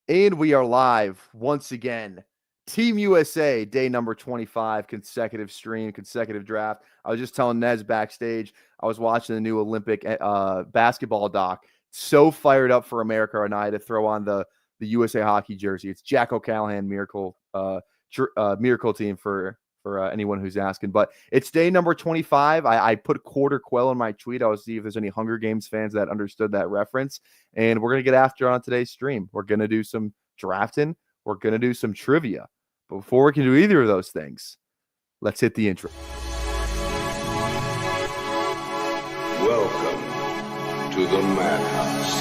And we are live once again. Team USA, day number 25, consecutive stream, consecutive draft. I was just telling Nez backstage, I was watching the new Olympic basketball doc. So fired up for America and I to throw on the USA hockey jersey. It's Jack O'Callahan Miracle Miracle team for anyone who's asking. But it's day number 25. I put quarter quell in my tweet. I was see if there's any Hunger Games fans that understood that reference. And we're going to get after on today's stream. We're going to do some drafting. We're going to do some trivia. But before we can do either of those things, let's hit the intro. Welcome to the Madhouse.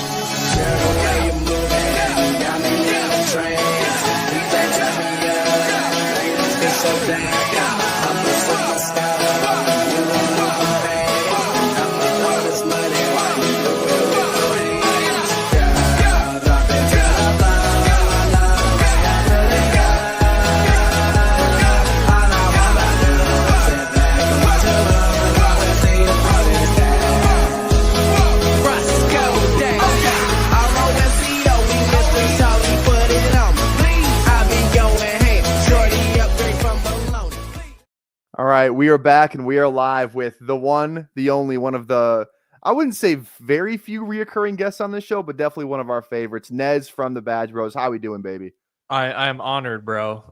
All right, we are back and we are live with the one, the only one of the, I wouldn't say very few reoccurring guests on this show, but definitely one of our favorites, Nez from the Badge Bros. How we doing, baby? I'm honored, bro.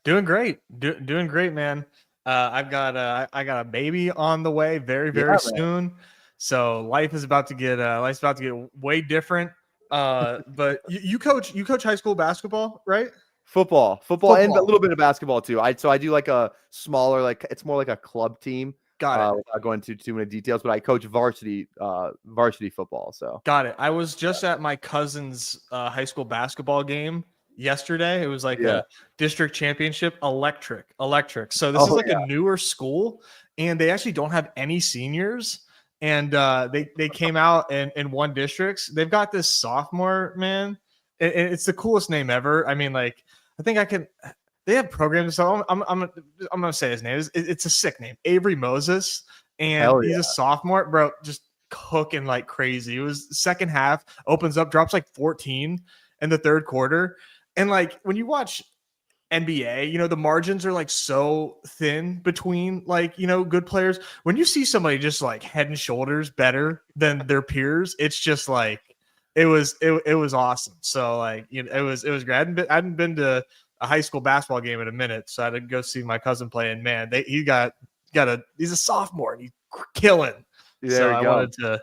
Doing great. Doing great, man. I got a baby on the way very soon. So life is about to get way different. But you coach high school basketball, right? Football, and a little bit of basketball too. I do like a smaller, like it's more like a club team. Got it. Without going into too many details, but I coach varsity football. So got it. I was just at my cousin's high school basketball game yesterday. It was like a district championship. Electric. So this is like a newer school, and they actually don't have any seniors. And they came out and won districts. They've got this sophomore, man. It's the coolest name ever. I mean, like, I think I can. They have programs. So I'm gonna say his name. It's a sick name, Avery Moses, and he's a sophomore, bro. Just cooking like crazy. It was second half, opens up, drops like 14 in the third quarter, and like when you watch NBA, the margins are like so thin between like good players. When you see somebody just like head and shoulders better than their peers, it's just like it was awesome. So like it was great. I hadn't been to a high school basketball game in a minute, so I had to go see my cousin play. And man, he's a sophomore and he's killing. So I wanted to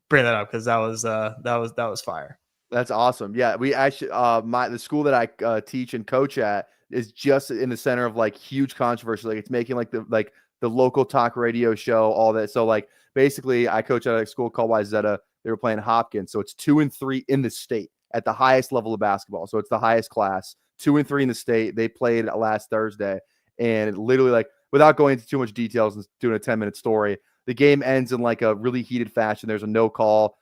bring that up because that was fire. That's awesome. Yeah, we actually the school that I teach and coach at is just in the center of like huge controversy. Like it's making like the local talk radio show, all that. So like basically, I coach at a school called Wyzetta. They were playing Hopkins, so it's 2 and 3 in the state at the highest level of basketball. So it's the highest class. 2 and 3 in the state. They played last Thursday, and literally, like, without going into too much details and doing a 10-minute story, the game ends in like a really heated fashion. There's a no call.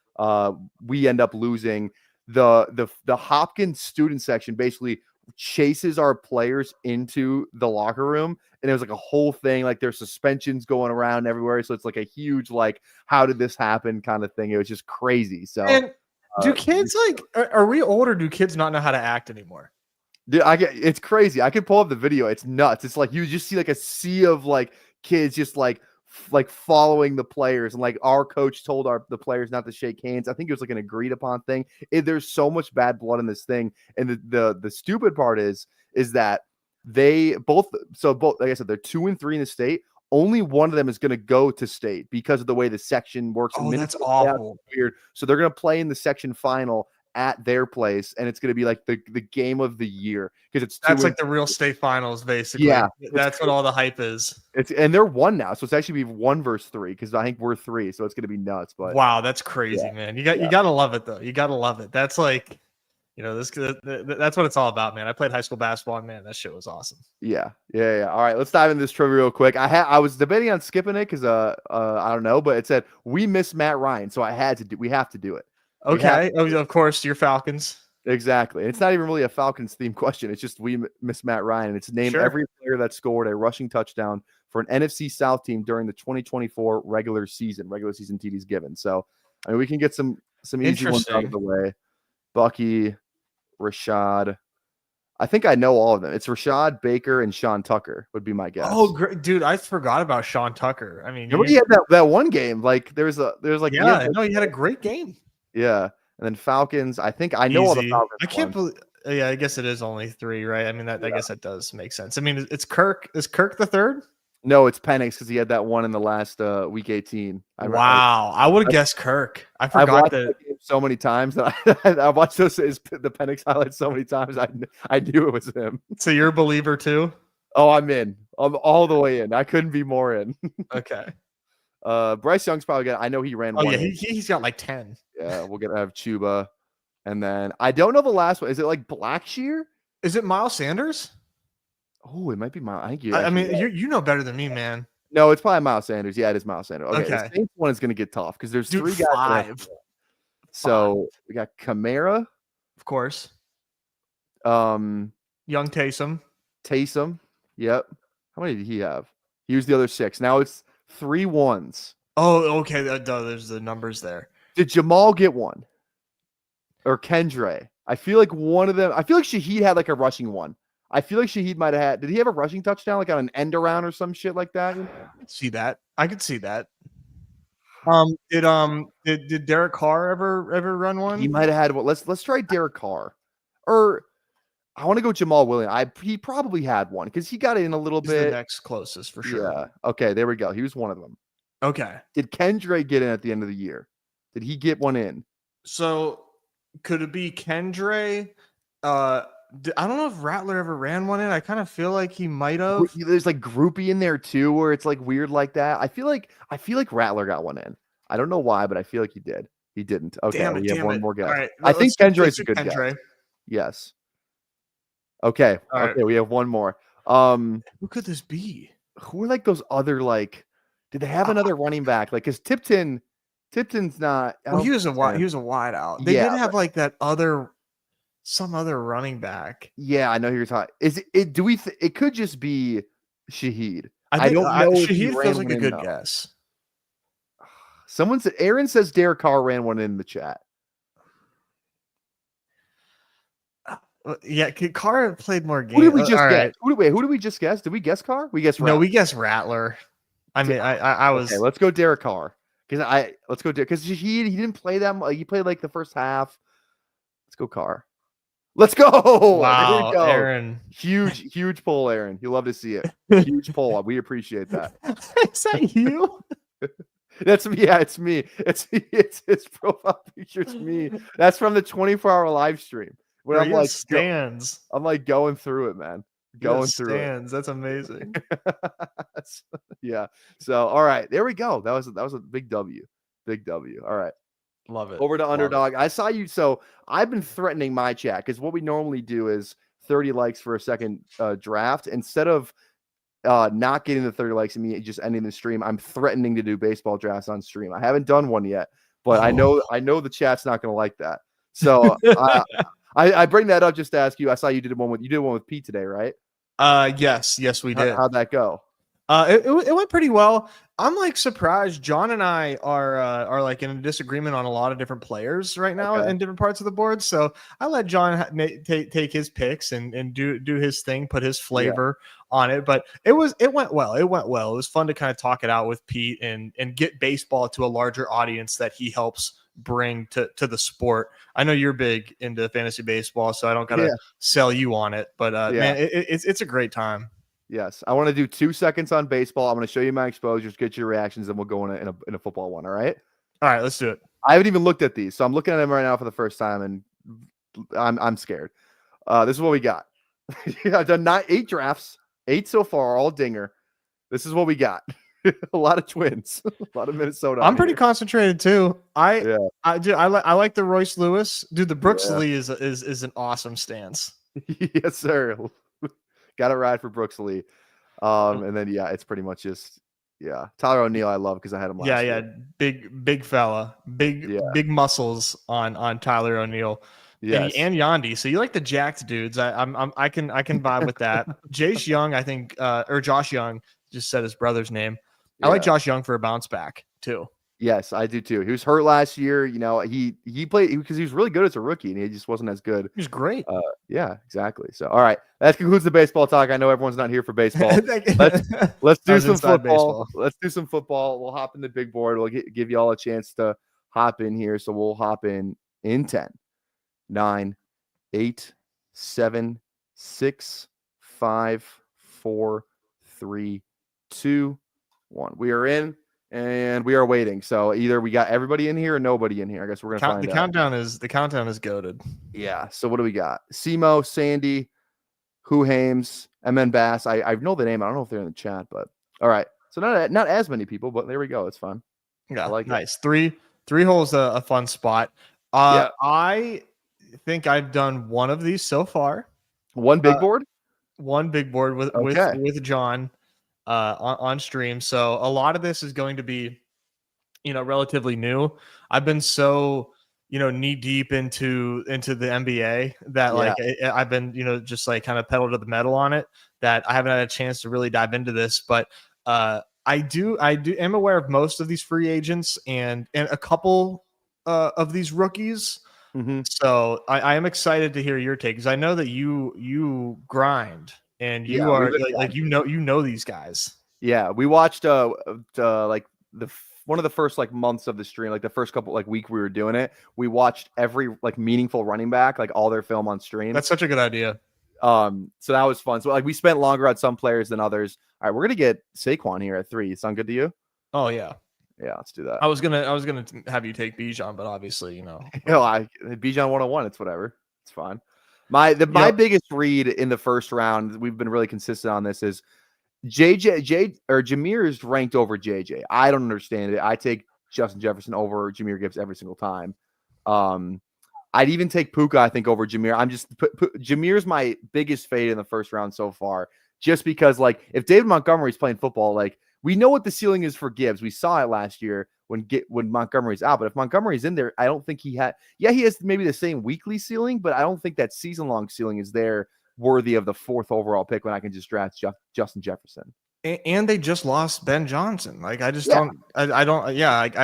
We end up losing. The Hopkins student section basically chases our players into the locker room, and it was like a whole thing. Like there's suspensions going around everywhere, so it's like a huge like how did this happen kind of thing. It was just crazy. So, and do kids like are we old or do kids not know how to act anymore? Dude, it's crazy. I can pull up the video. It's nuts. It's like you just see like a sea of like kids just like following the players, and like our coach told the players not to shake hands. I think it was like an agreed upon thing. There's so much bad blood in this thing, and the stupid part is that they both like I said, they're 2 and 3 in the state. Only one of them is going to go to state because of the way the section works. Oh, that's awful. Weird. So they're going to play in the section final at their place, and it's going to be like the game of the year because that's like the real state finals, basically. Yeah, that's what all the hype is. And they're 1 now, so it's actually be 1 versus 3 because I think we're 3, so it's going to be nuts. But wow, that's crazy, man. You gotta love it though. You gotta love it. That's like that's what it's all about, man. I played high school basketball, and man, that shit was awesome. Yeah. All right, let's dive into this trivia real quick. I was debating on skipping it because I don't know, but it said we miss Matt Ryan, so we have to do it. Okay. Of course, your Falcons. Exactly. And it's not even really a Falcons themed question. It's just we miss Matt Ryan. And it's named every player that scored a rushing touchdown for an NFC South team during the 2024 regular season TDs given. So, I mean, we can get some easy ones out of the way. Bucky, Rashad. I think I know all of them. It's Rashad, Baker, and Sean Tucker would be my guess. Oh, great, dude! I forgot about Sean Tucker. I mean, Remember he had that one game. Like there's like he had a great game. Yeah, and then Falcons. I think I know all the Falcons. I can't believe. Yeah, I guess it is only 3, right? I mean, I guess that does make sense. I mean, it's Kirk. Is Kirk the third? No, it's Penix because he had that one in the last week 18. I would have guessed Kirk. I forgot watched that game so many times that I watched the Penix highlights so many times. I knew it was him. So you're a believer too? Oh, I'm in. I'm all the way in. I couldn't be more in. Okay. Bryce Young's probably gonna. I know he ran. Oh one yeah, he's got like 10. Yeah, we're gonna have Chuba, and then I don't know the last one. Is it like Blackshear? Is it Miles Sanders? Oh, it might be Miles. I think I mean, you know better than me, man. No, it's probably Miles Sanders. Yeah, it is Miles Sanders. Okay, Okay. the Saints one is going to get tough because there's 3 guys. 5. So we got Kamara, of course. Young Taysom. Yep. How many did he have? He was the other 6. Now it's 3 1s. Oh, okay. There's the numbers there. Did Jamal get one? Or Kendre? I feel like one of them. I feel like Shaheed had like a rushing one. I feel like Shaheed might have had. Did he have a rushing touchdown, like on an end around or some shit like that? See that? I could see that. Did Derek Carr ever run one? He might have had one. Let's try Derek Carr, or I want to go Jamal Williams. He probably had one because he got in a little bit. The next closest for sure. Yeah. Okay. There we go. He was one of them. Okay. Did Kendre get in at the end of the year? Did he get one in? So could it be Kendre? I don't know if Rattler ever ran one in. I kind of feel like he might have. There's like groupie in there too, where it's like weird like that. I feel like Rattler got one in. I don't know why, but I feel like he did. He didn't. Okay, we have one more guy. Right, I think Kendre's a good guy. Yes. Okay. All okay, we have one more. Who could this be? Who are like those other like? Did they have another running back? Like, because Tipton's not. Well, he was a wide out. They did have like that some other running back. Yeah, I know who you're talking. Is it? Do we? It could just be Shaheed. I don't know. Shaheed feels like a good guess. Someone said Aaron says Derek Carr ran one in the chat. Yeah, Carr played more games. Who did we just guess? Right. Who did we just guess? Did we guess Carr? We guessed Rattler. No, we guessed Rattler. I mean, I was. Okay, let's go Derek Carr because he didn't play that much. He played like the first half. Let's go Carr. Let's go! Wow, go. Aaron. Huge poll, Aaron. You love to see it. Huge poll. We appreciate that. Is that you? That's me. Yeah, it's me. It's his profile picture. It's me. That's from the 24-hour live stream. When I'm like stands. I'm like going through it, man. Going through stands. That's amazing. Yeah. So all right, there we go. That was a big W. Big W. All right. Love it. Over to Underdog. I saw you. So I've been threatening my chat because what we normally do is 30 likes for a second draft. Instead of not getting the 30 likes and me just ending the stream, I'm threatening to do baseball drafts on stream. I haven't done one yet, but I know the chat's not going to like that. So I bring that up just to ask you. I saw you did one with Pete today, right? Yes, we did. How'd that go? It went pretty well. I'm like surprised. John and I are like in a disagreement on a lot of different players right now in different parts of the board. So I let John take his picks and do his thing, put his flavor on it. But it went well. It was fun to kind of talk it out with Pete and get baseball to a larger audience that he helps bring to the sport. I know you're big into fantasy baseball, so I don't gotta sell you on it. But man, it's a great time. Yes, I want to do 2 seconds on baseball. I'm going to show you my exposures, get your reactions, and we'll go in a football one. All right. All right, let's do it. I haven't even looked at these, so I'm looking at them right now for the first time, and I'm scared. This is what we got. I've done 8 drafts, 8 so far, all dinger. This is what we got. A lot of Twins, a lot of Minnesota. I'm pretty concentrated too. I like the Royce Lewis, dude. The Brooks Lee is an awesome stance. Yes, sir. Got to ride for Brooks Lee. And then, it's pretty much just, Tyler O'Neill I love because I had him last year. Big fella. Big muscles on Tyler O'Neill. Yes. And Yandy. So you like the jacked dudes. I can vibe with that. Jace Young, I think, or Josh Young, just said his brother's name. I like Josh Young for a bounce back, too. Yes, I do too. He was hurt last year. You know, he played because he was really good as a rookie, and he just wasn't as good. He's great. Yeah, exactly. So, all right, that concludes the baseball talk. I know everyone's not here for baseball. Let's do some football. Baseball. Let's do some football. We'll hop in the big board. We'll give you all a chance to hop in here. So we'll hop in 10, 9, 8, 7, 6, 5, 4, 3, 2, 1. We are in. And we are waiting. So either we got everybody in here or nobody in here. I guess we're gonna find the out. The countdown is goated. Yeah. So what do we got? Simo, Sandy, Who Hames, MN Bass. I know the name. I don't know if they're in the chat, but all right. So not as many people, but there we go. It's fun. Yeah, I like nice. It. Three holes a fun spot. Yeah. I think I've done one of these so far. One big board? One big board with John on stream. So a lot of this is going to be, relatively new. I've been so, knee deep into the NBA that I've been, just like kind of pedal to the metal on it, that I haven't had a chance to really dive into this. But I am aware of most of these free agents and a couple of these rookies. Mm-hmm. So I am excited to hear your take, because I know that you grind and you are you know these guys. Yeah, we watched like one of the first like months of the stream, like the first couple like week we were doing it. We watched every like meaningful running back, like all their film on stream. That's such a good idea. So that was fun. So like we spent longer on some players than others. All right, we're gonna get Saquon here at 3. Sound good to you? Oh yeah. Yeah, let's do that. I was gonna have you take Bijan, but obviously, Bijan 101. It's whatever. It's fine. My biggest read in the first round, we've been really consistent on this, is Jameer is ranked over JJ. I don't understand it. I take Justin Jefferson over Jahmyr Gibbs every single time. I'd even take Puka, I think, over Jameer. Jameer's my biggest fade in the first round so far, just because like if David Montgomery's playing football, like we know what the ceiling is for Gibbs. We saw it last year when Montgomery's out. But if Montgomery's in there, I don't think he has maybe the same weekly ceiling, but I don't think that season-long ceiling is there worthy of the 4th overall pick when I can just draft Justin Jefferson. And they just lost Ben Johnson. Like I just don't understand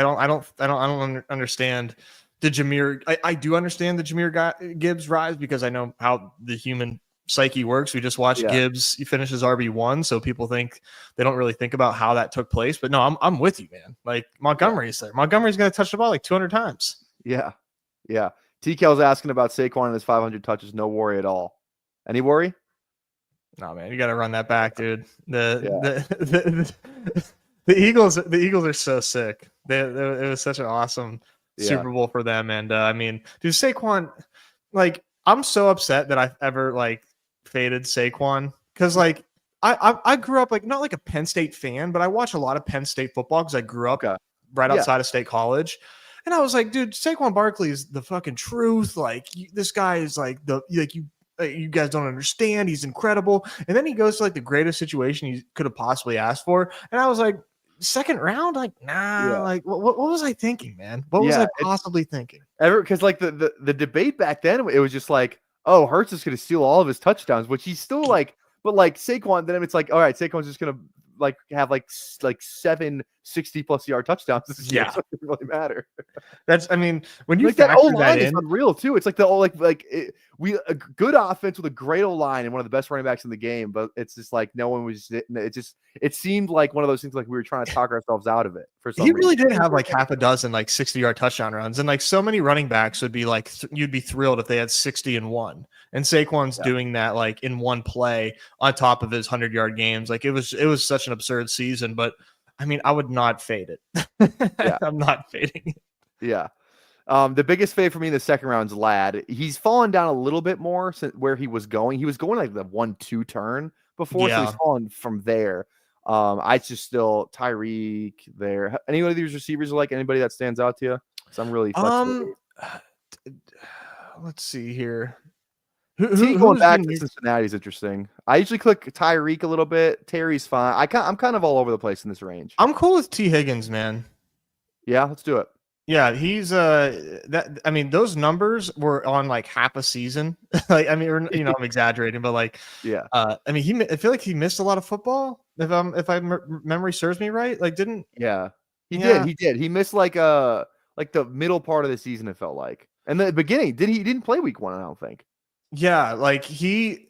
the Jahmyr. I do understand the Jahmyr Gibbs rise, because I know how the human psyche works. We just watched Gibbs. He finishes RB1, so people think they don't really think about how that took place. But no, I'm with you, man. Like Montgomery's there. Montgomery's going to touch the ball like 200 times. Yeah. TKL's asking about Saquon and his 500 touches. No worry at all. Any worry? No, man, you got to run that back, dude. The Eagles are so sick. It was such an awesome Super Bowl for them. And I mean, dude, Saquon, like, I'm so upset that I've ever like faded Saquon, because like I grew up like not like a Penn State fan, but I watch a lot of Penn State football because I grew up right outside of State College. And I was like, dude, Saquon Barkley is the fucking truth. Like, this guy is like you guys don't understand. He's incredible. And then he goes to like the greatest situation he could have possibly asked for. And I was like, second round, like, nah. Like, what was I thinking, man? What was I possibly thinking? Because like the debate back then, it was just like, oh, Hurts is going to steal all of his touchdowns, which he's still like, but like Saquon, then it's like, all right, Saquon's just going to like have like 7 60+ yard touchdowns this year. So it doesn't really matter. That's, I mean, when you like that O-line is unreal too. It's like a good offense with a great O-line and one of the best running backs in the game, but it's just like no one was. It seemed like one of those things like we were trying to talk ourselves out of it. For some he reason. really did have like half a dozen like 60-yard touchdown runs, and like so many running backs would be like you'd be thrilled if they had 60 in one. And Saquon's doing that like in one play on top of his 100-yard games. Like it was such an absurd season, but I mean, I would not fade it. I'm not fading it. Yeah. The biggest fade for me in the second round is Ladd. He's fallen down a little bit more since where he was going. He was going like the 1-2 turn before, so he's fallen from there. I just still Tyreek there. Any of these receivers, like anybody that stands out to you? Because I'm really let's see here. Going back to Cincinnati is interesting. I usually click Tyreek a little bit. Terry's fine. I'm kind of all over the place in this range. I'm cool with T. Higgins, man. Yeah, let's do it. Yeah, he's I mean, those numbers were on like half a season. Like, I mean, I'm exaggerating, but like, I mean, I feel like he missed a lot of football. If memory serves me right, like, didn't he He did. He did. He missed like the middle part of the season, it felt like. And the beginning, he didn't play week 1, I don't think. Yeah, like he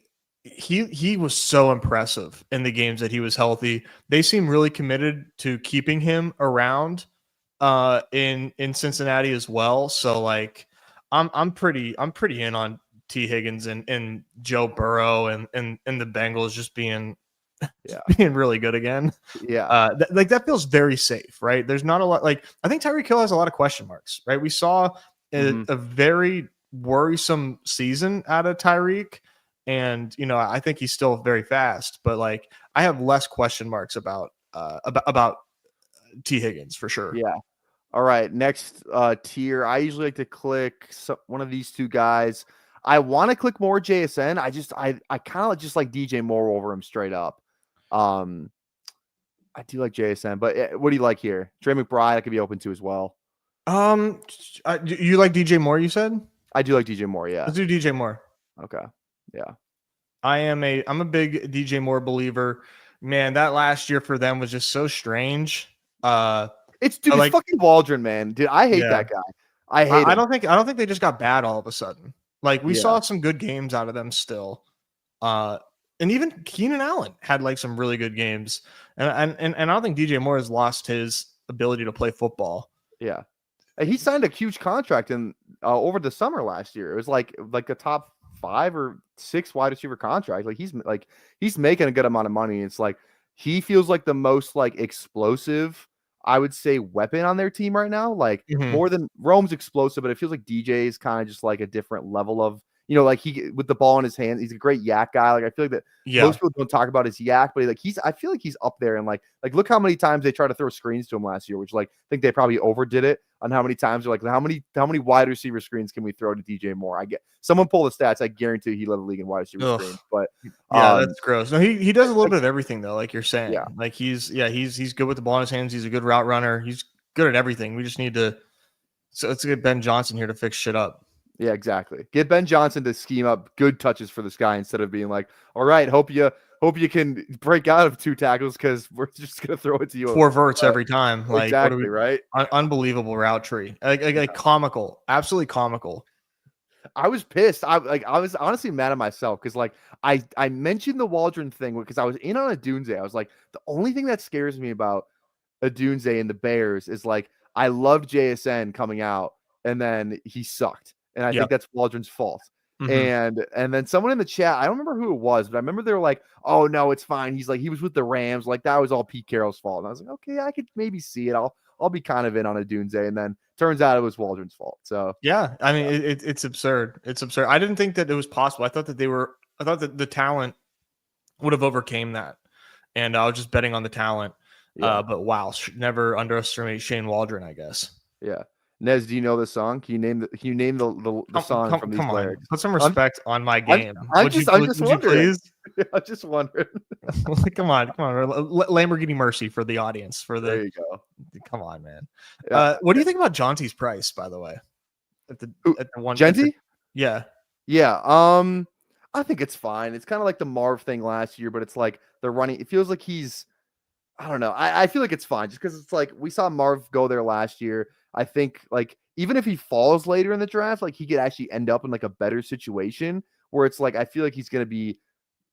was so impressive in the games that he was healthy. They seem really committed to keeping him around in Cincinnati as well. So like I'm pretty in on T. Higgins and Joe Burrow and the Bengals just being being really good again. Yeah. Like that feels very safe, right? There's not a lot. Like I think Tyreek Hill has a lot of question marks, right? We saw a very worrisome season out of Tyreek, and I think he's still very fast, but like I have less question marks about T. Higgins for sure. Yeah. All right, next tier. I usually like to click one of these two guys. I want to click more JSN. I kind of just like DJ Moore over him straight up. I do like JSN, but what do you like here? Trey McBride, I could be open to as well. You like DJ Moore? You said I do like DJ Moore. Yeah, let's do DJ Moore. Okay, yeah. I'm a big DJ Moore believer. Man, that last year for them was just so strange. It's fucking Waldron, man. Dude, I hate that guy. I hate him. I don't think they just got bad all of a sudden. Like we saw some good games out of them still. And even Keenan Allen had like some really good games. And I don't think DJ Moore has lost his ability to play football. Yeah. He signed a huge contract in over the summer last year. It was like a top 5 or 6 wide receiver contract. He's making a good amount of money. It's like he feels like the most like explosive, I would say, weapon on their team right now. Like more than Rome's explosive, but it feels like DJ is kind of just like a different level of, like he with the ball in his hands, he's a great yak guy. Like I feel like that most people don't talk about his yak, but I feel like he's up there and like look how many times they tried to throw screens to him last year, which like I think they probably overdid it on how many times they're like how many wide receiver screens can we throw to DJ Moore? I get someone pull the stats. I guarantee he led the league in wide receiver screens, but that's gross. No, he does a little bit of everything though, like you're saying. Yeah, like he's good with the ball in his hands. He's a good route runner. He's good at everything. We just need to. So let's get Ben Johnson here to fix shit up. Yeah, exactly. Get Ben Johnson to scheme up good touches for this guy instead of being like, all right, hope you can break out of 2 tackles because we're just gonna throw it to you. 4 verts every time. Like exactly, right? Unbelievable route tree. Like comical, absolutely comical. I was pissed. I was honestly mad at myself because like I mentioned the Waldron thing because I was in on a Dunze. I was like, the only thing that scares me about a Dunze and the Bears is like I loved JSN coming out and then he sucked. And I think that's Waldron's fault. And then someone in the chat, I don't remember who it was, but I remember they were like, oh no, it's fine. He's like, he was with the Rams. Like that was all Pete Carroll's fault. And I was like, okay, I could maybe see it. I'll be kind of in on a Dunze. And then turns out it was Waldron's fault. So yeah, I mean, it's absurd. It's absurd. I didn't think that it was possible. I thought that the talent would have overcame that. And I was just betting on the talent. But wow, never underestimate Shane Waldron, I guess. Yeah. Nez, do you know the song? Can you name the song from these lyrics? Put some respect on my game. I'm just wondering. I'm just wondering. Come on. Lamborghini Mercy for the audience. There you go. Come on, man. What do you think about Jonty's price, by the way? At the one Genty? Yeah. Yeah. I think it's fine. It's kind of like the Marv thing last year, but it's like the running. It feels like he's. I don't know. I feel like it's fine just because it's like we saw Marv go there last year. I think like even if he falls later in the draft, like he could actually end up in like a better situation where it's like I feel like he's going to be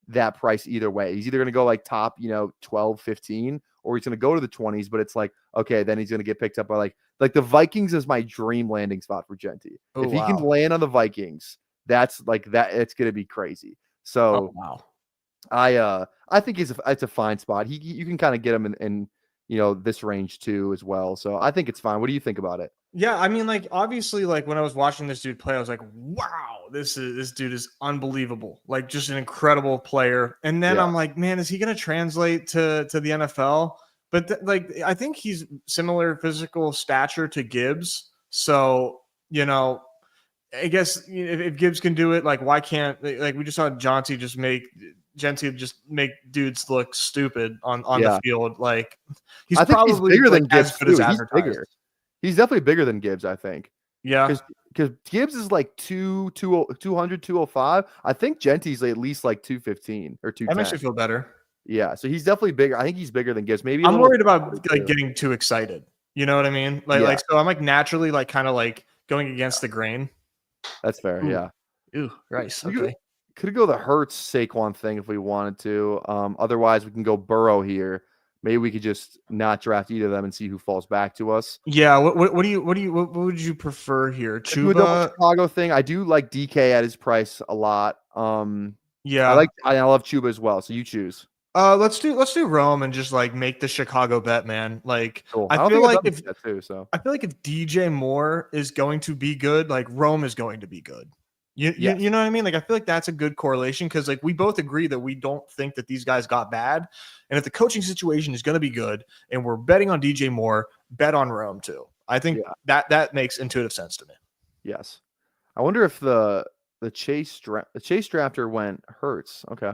that price either way. He's either going to go like top, 12, 15, or he's going to go to the 20s, but it's like, okay, then he's going to get picked up by like the Vikings is my dream landing spot for Genty. If he can land on the Vikings, that's like that. It's going to be crazy. So I think it's a fine spot. You can kind of get him in this range too as well. So I think it's fine. What do you think about it? Yeah, I mean, like obviously, like when I was watching this dude play, I was like, wow, this dude is unbelievable. Like just an incredible player. And then I'm like, man, is he going to translate to the NFL? But I think he's similar physical stature to Gibbs. So, I guess if Gibbs can do it, like why can't like we just saw Genty just make dudes look stupid on the field. Like he's probably bigger than Gibbs. He's bigger. He's definitely bigger than Gibbs, I think. Yeah. Because Gibbs is like 200, 205. I think Genty's at least like 215 or 210. That makes me feel better. Yeah. So he's definitely bigger. I think he's bigger than Gibbs. Maybe I'm worried about like getting too excited. You know what I mean? Yeah. So I'm like naturally like kind of like going against the grain. That's fair. Ooh, Yeah. ooh, rice. We could Okay. could go the Hurts Saquon thing if we wanted to. Otherwise we can go Burrow here. Maybe we could just not draft either of them and see who falls back to us. Yeah. What would you prefer here? Let's do a double Chuba. Chicago thing. I do like DK at his price a lot. Yeah. I love Chuba as well. So you choose. Let's do Rome and just like make the Chicago bet, man. Like Cool. I I don't feel think I've like done if that too. So I feel like if DJ Moore is going to be good, like Rome is going to be good. yes. You know what I mean? Like I feel like that's a good correlation because like we both agree that we don't think that these guys got bad, and if the coaching situation is going to be good, and we're betting on DJ Moore, bet on Rome too. I think Yeah. that makes intuitive sense to me. Yes. I wonder if the Chase drafter went Hurts. Okay.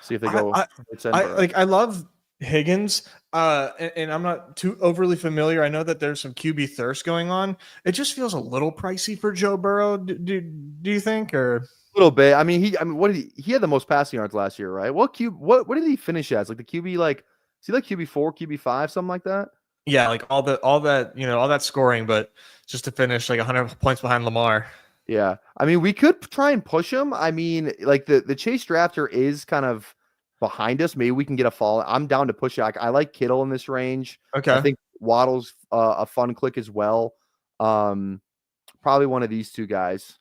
See if they go Hurts and Burrow. I love Higgins, and I'm not too overly familiar. I know that there's some QB thirst going on. It just feels a little pricey for Joe Burrow. Do you think? Or A little bit. I mean, what did he had the most passing yards last year, right? What did he finish as? Like the QB, like is he like QB4, QB5, something like that? yeah, like all that all that scoring, but just to finish like 100 points behind Lamar. Yeah. I mean, we could try and push him. I mean, like the Chase drafter is kind of behind us. Maybe we can get a fall. I'm down to push it. I like Kittle in this range. I Okay. think Waddle's a fun click as well. Probably one of these two guys.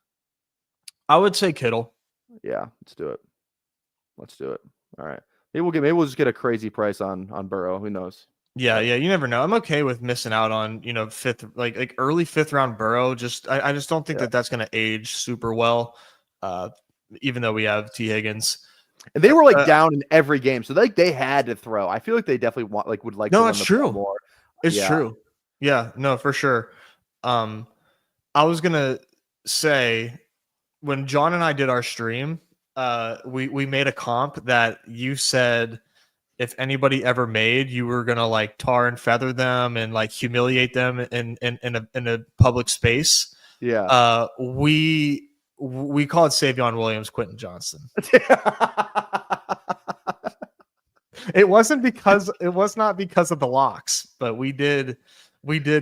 I would say Kittle. Yeah, let's do it. Let's do it. All right. Maybe we'll just get a crazy price on Burrow. Who knows? Yeah, you never know. I'm okay with missing out on, fifth, like early fifth round Burrow. I just don't think Yeah. that that's going to age super well. Even though we have T Higgins. And they were like down in every game, so they had to throw. I feel like they definitely would like. No, to that's run the ball true. more. It's true. Yeah, no, for sure. I was gonna say when John and I did our stream, we made a comp that you said if anybody ever made, you were gonna like tar and feather them and like humiliate them in a public space. Yeah. We called Savion Williams Quentin Johnston. It was not because of the locks, but we did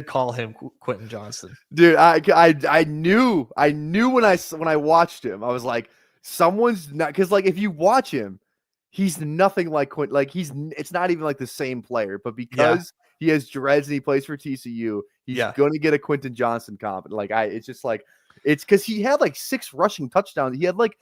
call him Quentin Johnston. Dude, I knew when I watched him, I was like, someone's not, because like if you watch him, he's nothing like Quentin. Like it's not even like the same player, but because he has dreads and he plays for TCU, he's gonna get a Quentin Johnston comp. Like it's just like it's because he had like 6 rushing touchdowns. He had like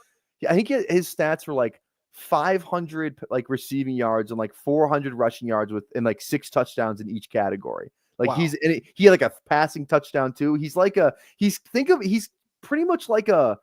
I think his stats were like 500 like receiving yards and like 400 rushing yards and like 6 touchdowns in each category. Like he had like a passing touchdown too. He's pretty much like a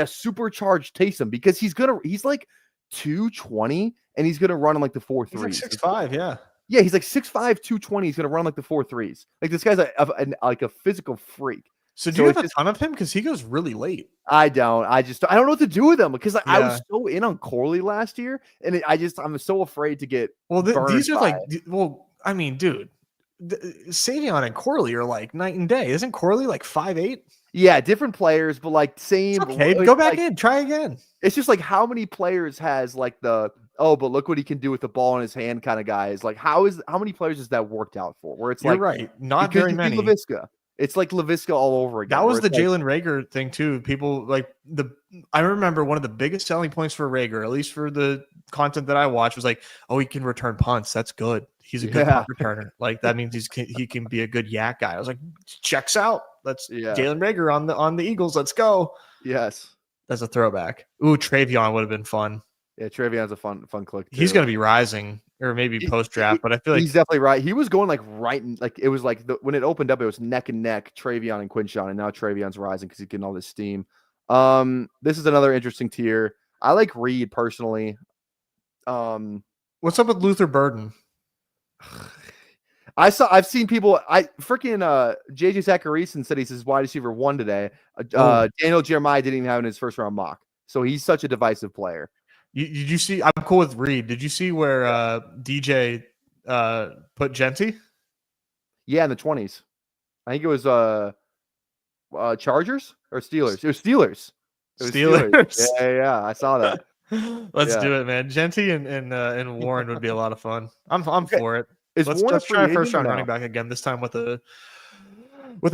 supercharged Taysom because he's like 220 and he's gonna run on like the 4 threes. He's like 6'5", yeah. Yeah, he's like 6'5", 220. He's gonna run like the 4 threes. Like this guy's like a physical freak. So do you have a ton of him? Because he goes really late. I don't. I don't know what to do with him because I was so in on Corley last year, and I'm so afraid to get. Well, these are like. Well, I mean, dude, Savion and Corley are like night and day. Isn't Corley like 5'8"? Yeah, different players, but like same. It's okay, go back in, try again. It's just like how many players has like but look what he can do with the ball in his hand kind of guy is like how many players has that worked out for? Where it's You're like right, not very many. LaVisca. It's like LaVisca all over again. That was the Jalen Reagor thing too. People like I remember one of the biggest selling points for Reagor, at least for the content that I watched, was like, oh, he can return punts. That's good. He's a good punt returner. Like that means he can be a good yak guy. I was like, checks out. That's Jalen Reagor on the Eagles. Let's go. Yes, that's a throwback. Ooh, Travion would have been fun. Yeah, Travion's a fun click too. He's gonna be rising. Or maybe post draft, but I feel like he's definitely right. He was going like it was like when it opened up, it was neck and neck, Travion and Quinshon, and now Travion's rising because he's getting all this steam. This is another interesting tier. I like Reed personally. What's up with Luther Burden? I've seen people. JJ Zachariason said he's his wide receiver 1 today. Daniel Jeremiah didn't even have in his first round mock, so he's such a divisive player. Did you see? I'm cool with Reed. Did you see where DJ put Genty? Yeah, in the 20s. I think it was Chargers or Steelers. It was Steelers. Steelers. Yeah, I saw that. Let's do it, man. Genty and Warren would be a lot of fun. I'm for it. Is Let's Warren a try a free first agent or round no? running back again. This time with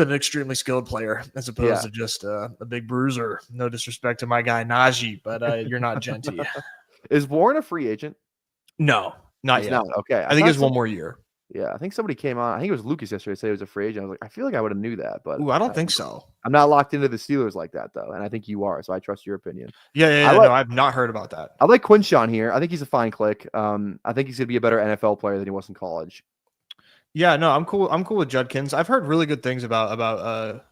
an extremely skilled player as opposed to just a big bruiser. No disrespect to my guy Najee, but you're not Genty. Is Warren a free agent? No, not He's yet. not. Okay. I think it's one more year. Yeah, I think somebody came on. I think it was Lucas yesterday said he was a free agent. I was like, I feel like I would have knew that, but Ooh, I don't think so. I'm not locked into the Steelers like that though, and I think you are, so I trust your opinion. Yeah, no, I've not heard about that. I like Quinshawn here. I think he's a fine click. I think he's gonna be a better NFL player than he was in college. Yeah, no, I'm cool. I'm cool with Judkins. I've heard really good things about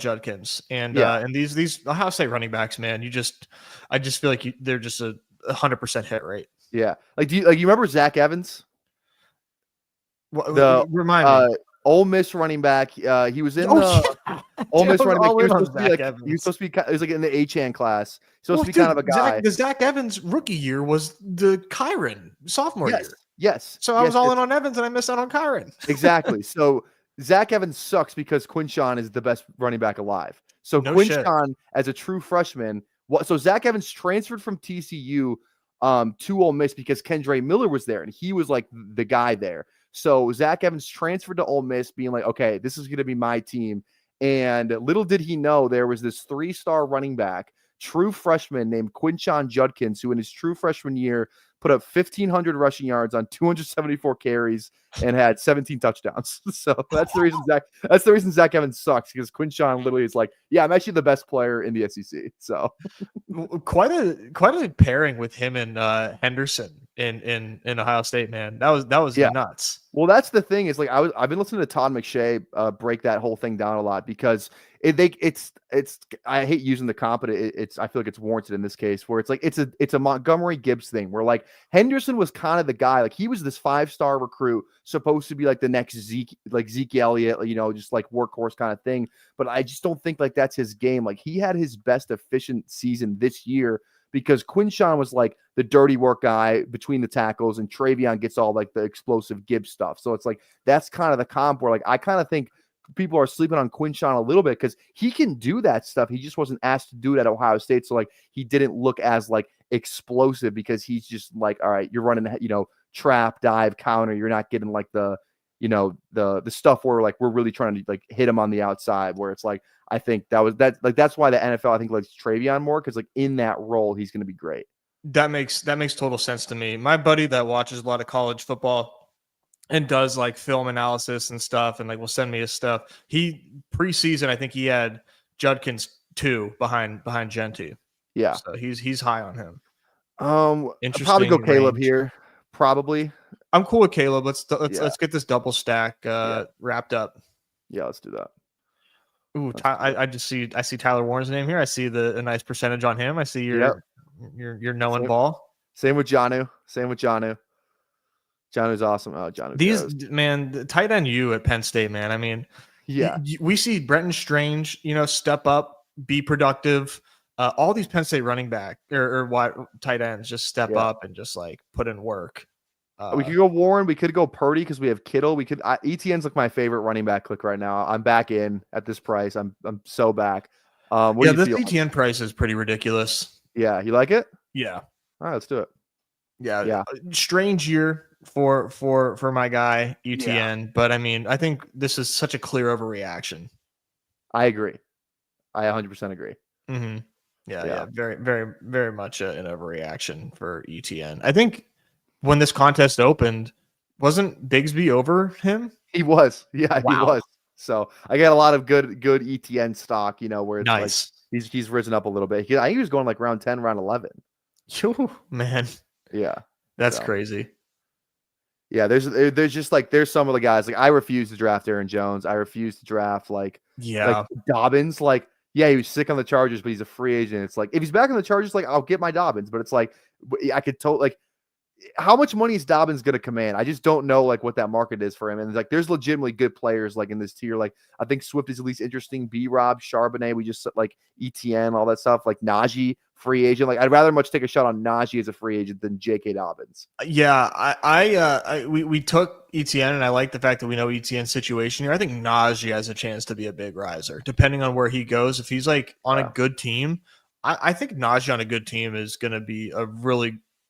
Judkins and these Ohio State running backs. Man, I just feel like they're just 100% hit rate. Yeah, like you remember Zach Evans? Remind me. Ole Miss running back. He was in Ole Miss running back. He was supposed to be it was like in the H-Chan class. He's supposed to be kind of a guy. The Zach Evans rookie year was the Kyron sophomore year. Yes. So I was all in on Evans and I missed out on Kyron. Exactly. So Zach Evans sucks because Quinshawn is the best running back alive. So Quinshawn as a true freshman, so Zach Evans transferred from TCU to Ole Miss because Kendre Miller was there and he was like the guy there. So Zach Evans transferred to Ole Miss being like, okay, this is going to be my team. And little did he know there was this 3-star running back, true freshman named Quinshawn Judkins, who in his true freshman year put up 1,500 rushing yards on 274 carries and had 17 touchdowns. So that's the reason Zach Evans sucks, because Quinshawn literally is like, yeah, I'm actually the best player in the SEC. So quite a pairing with him and Henderson in Ohio State, man. That was nuts. Well, that's the thing is like I've been listening to Todd McShay break that whole thing down a lot, because it's I hate using the comp, but I feel like it's warranted in this case, where it's like it's a Montgomery Gibbs thing where like Henderson was kind of the guy, like he was this 5-star recruit supposed to be like the next Zeke Elliott, just like workhorse kind of thing. But I just don't think like that's his game. Like he had his best efficient season this year because Quinshawn was like the dirty work guy between the tackles, and Travion gets all like the explosive Gibbs stuff. So it's like that's kind of the comp where like I kind of think people are sleeping on Quinshawn a little bit because he can do that stuff. He just wasn't asked to do it at Ohio State. So like he didn't look as like explosive because he's just like, all right, you're running, trap, dive, counter. You're not getting like the stuff where like we're really trying to like hit him on the outside, where it's like I think that's why the NFL I think likes Travion more, because like in that role he's going to be great. That makes total sense to me. My buddy that watches a lot of college football and does like film analysis and stuff, and like will send me his stuff. He preseason, I think he had Judkins 2 behind Genty. Yeah, so he's high on him. I'll probably go Caleb here. Probably. I'm cool with Caleb. Let's get this double stack wrapped up. Yeah, let's do that. Ooh, I see Tyler Warren's name here. I see a nice percentage on him. I see your knowing ball. Same with Jonnu. Jonnu's awesome. Oh, Jonnu. Man, the tight end at Penn State, man. I mean, we see Brenton Strange, step up, be productive. All these Penn State running back or wide tight ends just step up and just like put in work. We could go Warren. We could go Purdy because we have Kittle. We could ETN's like my favorite running back click right now. I'm back in at this price. I'm so back. What do you feel? ETN price is pretty ridiculous. Yeah, you like it? Yeah. All right, let's do it. Yeah. Strange year for my guy ETN, but I mean, I think this is such a clear overreaction. I agree. I 100% agree. Mm-hmm. Yeah. Very, very, very much an overreaction for ETN. I think when this contest opened, wasn't Bigsby over him? He was. Yeah, wow. He was. So I got a lot of good ETN stock, where it's nice. Like he's risen up a little bit. I think he was going like round 10, round 11. Man. Yeah. That's crazy. Yeah, there's just like there's some of the guys like I refuse to draft Aaron Jones. I refuse to draft like Dobbins. Like, yeah, he was sick on the Chargers, but he's a free agent. It's like if he's back on the Chargers, like I'll get my Dobbins, but it's like I could like how much money is Dobbins going to command? I just don't know like what that market is for him. And like there's legitimately good players like in this tier. Like I think Swift is at least interesting. B-Rob, Charbonnet, we just like ETN, all that stuff. Like Najee, free agent. Like I'd rather much take a shot on Najee as a free agent than J.K. Dobbins. Yeah, we took ETN, and I like the fact that we know ETN's situation here. I think Najee has a chance to be a big riser, depending on where he goes. If he's like on a good team, I think Najee on a good team is going to be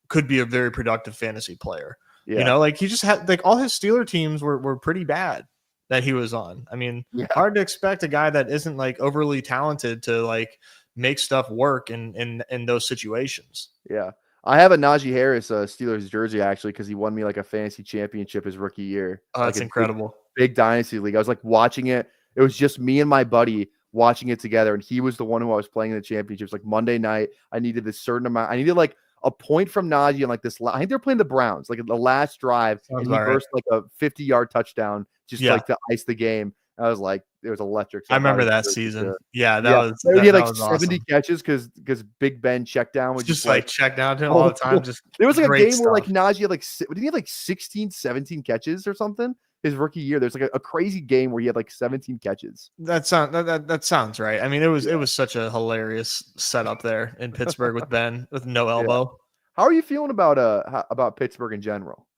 could be a very productive fantasy player. Yeah. You know, like he just had like all his Steeler teams were pretty bad that he was on. I mean, Yeah. hard to expect a guy that isn't like overly talented to like make stuff work in those situations. Yeah. I have a Najee Harris Steelers jersey actually because he won me like a fantasy championship his rookie year. Oh, Like that's a incredible. big dynasty league. I was like watching it. It was just me and my buddy watching it together, and he was the one who I was playing in the championships. Like Monday night, I needed this certain amount. I needed like a point from Najee and like this. I think they're playing the Browns, like the last drive, Sounds and he about right. burst like a 50-yard touchdown just like to ice the game. I was like, it was electric. So I remember was that really season. good. Yeah, He had like was 70 awesome. catches because Big Ben checked down was Just like check down to him oh, all the time. Just there was like a great game where like stuff. Najee had like did he have like 16, 17 catches or something his rookie year? There's like a crazy game where he had like 17 catches. That sounds right. I mean, it was such a hilarious setup there in Pittsburgh with Ben with no elbow. How are you feeling about Pittsburgh in general?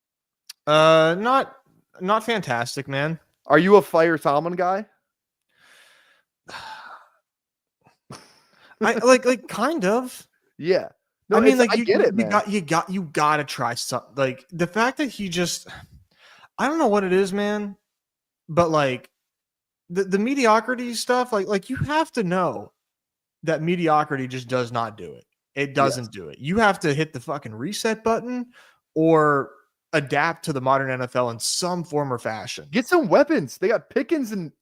Not fantastic, man. Are you a fire Tomlin guy? I like kind of. Yeah. No, I mean, like I get it, man. You gotta try something. Like the fact that he just, I don't know what it is, man, but like the mediocrity stuff, like you have to know that mediocrity just does not do it. It doesn't do it. You have to hit the fucking reset button or adapt to the modern NFL in some form or fashion. Get some weapons. They got Pickens and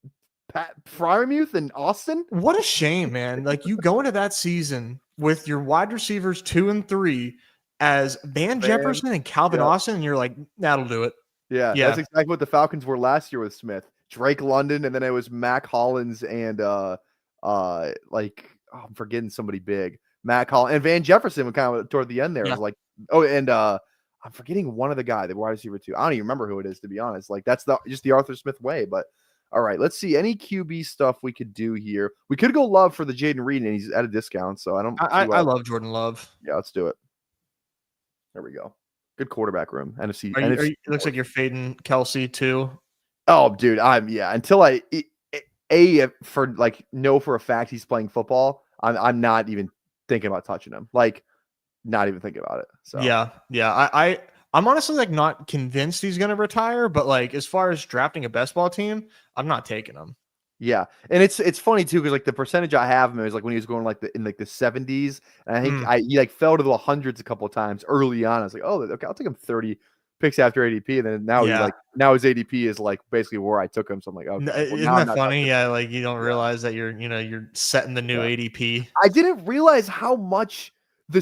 Pat Fryermuth and Austin. What a shame, man. Like you go into that season with your wide receivers 2 and 3 as Van Jefferson and Calvin Austin, and you're like, that'll do it. Yeah, that's exactly what the Falcons were last year with Smith. Drake London, and then it was Mac Hollins and I'm forgetting somebody big. Mac Hollins and Van Jefferson was kind of toward the end there. Yeah. It was like, I'm forgetting one of the guy, the wide receiver too. I don't even remember who it is, to be honest. Like that's just the Arthur Smith way. But all right, let's see any QB stuff we could do here. We could go Love for the Jaden Reed, and he's at a discount, so I love Jordan Love. Yeah, let's do it. There we go. Good quarterback room. NFC. It looks like you're fading Kelsey too. Oh, dude, until I know for a fact he's playing football, I'm not even thinking about touching him. Like, not even thinking about it. So yeah. I'm honestly like not convinced he's gonna retire, but like as far as drafting a best ball team, I'm not taking him. Yeah, and it's funny too because like the percentage I have him is like when he was going in the 70s, and I think he like fell to the hundreds a couple of times early on. I was like, oh, okay, I'll take him 30 picks after ADP, and then now his ADP is like basically where I took him. So I'm like, okay, isn't that funny? Yeah, like you don't realize that you're setting the new ADP. I didn't realize how much the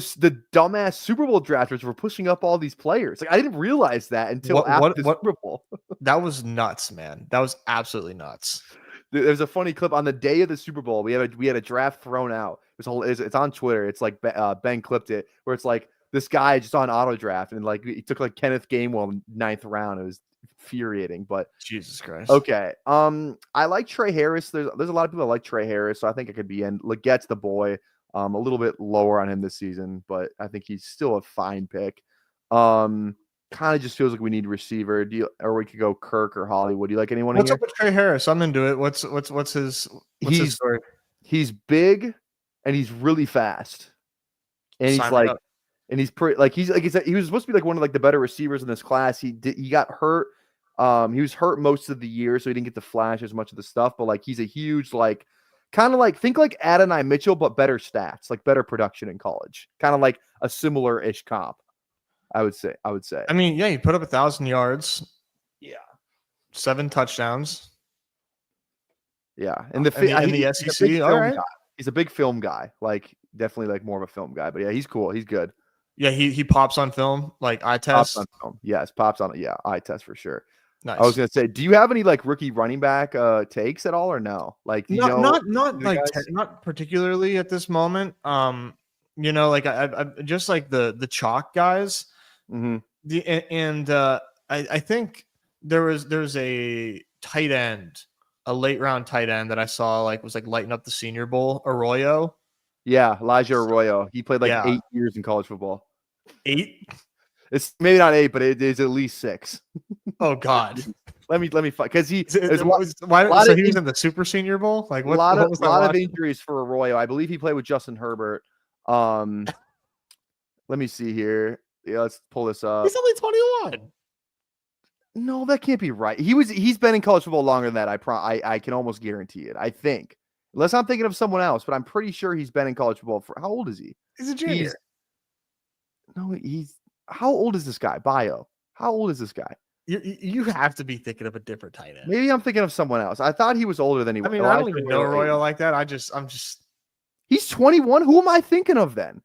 dumbass Super Bowl drafters were pushing up all these players. Like I didn't realize that until after the Super Bowl. That was nuts, man. That was absolutely nuts. There's a funny clip on the day of the Super Bowl. We had a draft thrown out. It's on Twitter. It's like Ben clipped it where it's like this guy just on auto draft and like he took like Kenneth Gainwell in 9th round. It was infuriating, but Jesus Christ. Okay. I like Trey Harris. There's a lot of people that like Trey Harris, so I think it could be in. Legette's the boy. A little bit lower on him this season, but I think he's still a fine pick. Kind of just feels like we need a receiver. Or we could go Kirk or Hollywood. Do you like anyone? What's up with Trey Harris? I'm into it. What's his story? He's big and he's really fast. And he's pretty like he was supposed to be like one of like the better receivers in this class. He got hurt. He was hurt most of the year, so he didn't get to flash as much of the stuff. But like he's a huge like kind of like think like Adonai Mitchell, but better stats, like better production in college. Kind of like a similar-ish comp. I would say. I mean, yeah, he put up 1,000 yards. Yeah. 7 touchdowns. Yeah. And the SEC, all right. He's a big film guy. Like definitely like more of a film guy. But yeah, he's cool. He's good. Yeah, he pops on film, like eye test. Pops on film. Yes, pops on eye test for sure. Nice. I was gonna say, do you have any like rookie running back takes at all or no? Like not particularly at this moment. Like I just like the chalk guys. Mm-hmm. I think there's a tight end, a late round tight end that I saw was lighting up the Senior Bowl. Arroyo. Yeah, Elijah Arroyo. He played 8 years in college football. 8? It's maybe not 8, but it is at least 6. Oh God. Let me fight because he was in the Super Senior Bowl. Like what? A lot of injuries for Arroyo. I believe he played with Justin Herbert. Let me see here. Yeah, let's pull this up. He's only 21. No, that can't be right. He's been in college football longer than that. I can almost guarantee it. I think. Unless I'm thinking of someone else, but I'm pretty sure he's been in college football for how old is he? He's a junior. He's how old is this guy? Bio. How old is this guy? You have to be thinking of a different tight end. Maybe I'm thinking of someone else. I thought he was older than he was. I mean, I don't even know Arroyo like that. He's 21. Who am I thinking of then?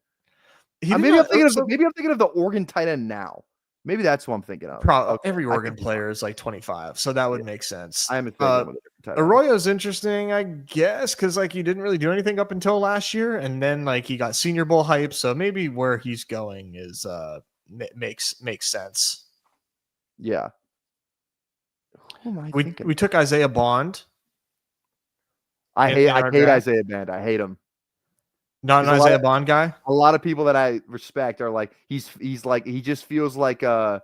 Maybe I'm thinking of the Oregon tight end now. Maybe that's who I'm thinking of. Every Oregon player is like 25, so that would make sense. I am thinking of a different tight end. Arroyo's interesting, I guess, because like he didn't really do anything up until last year, and then like he got Senior Bowl hype, so maybe where he's going is makes sense. Yeah. Who am I thinking? We took Isaiah Bond. I hate Isaiah Bond. I hate him. Not an Isaiah Bond guy. A lot of people that I respect are like he's like he just feels like just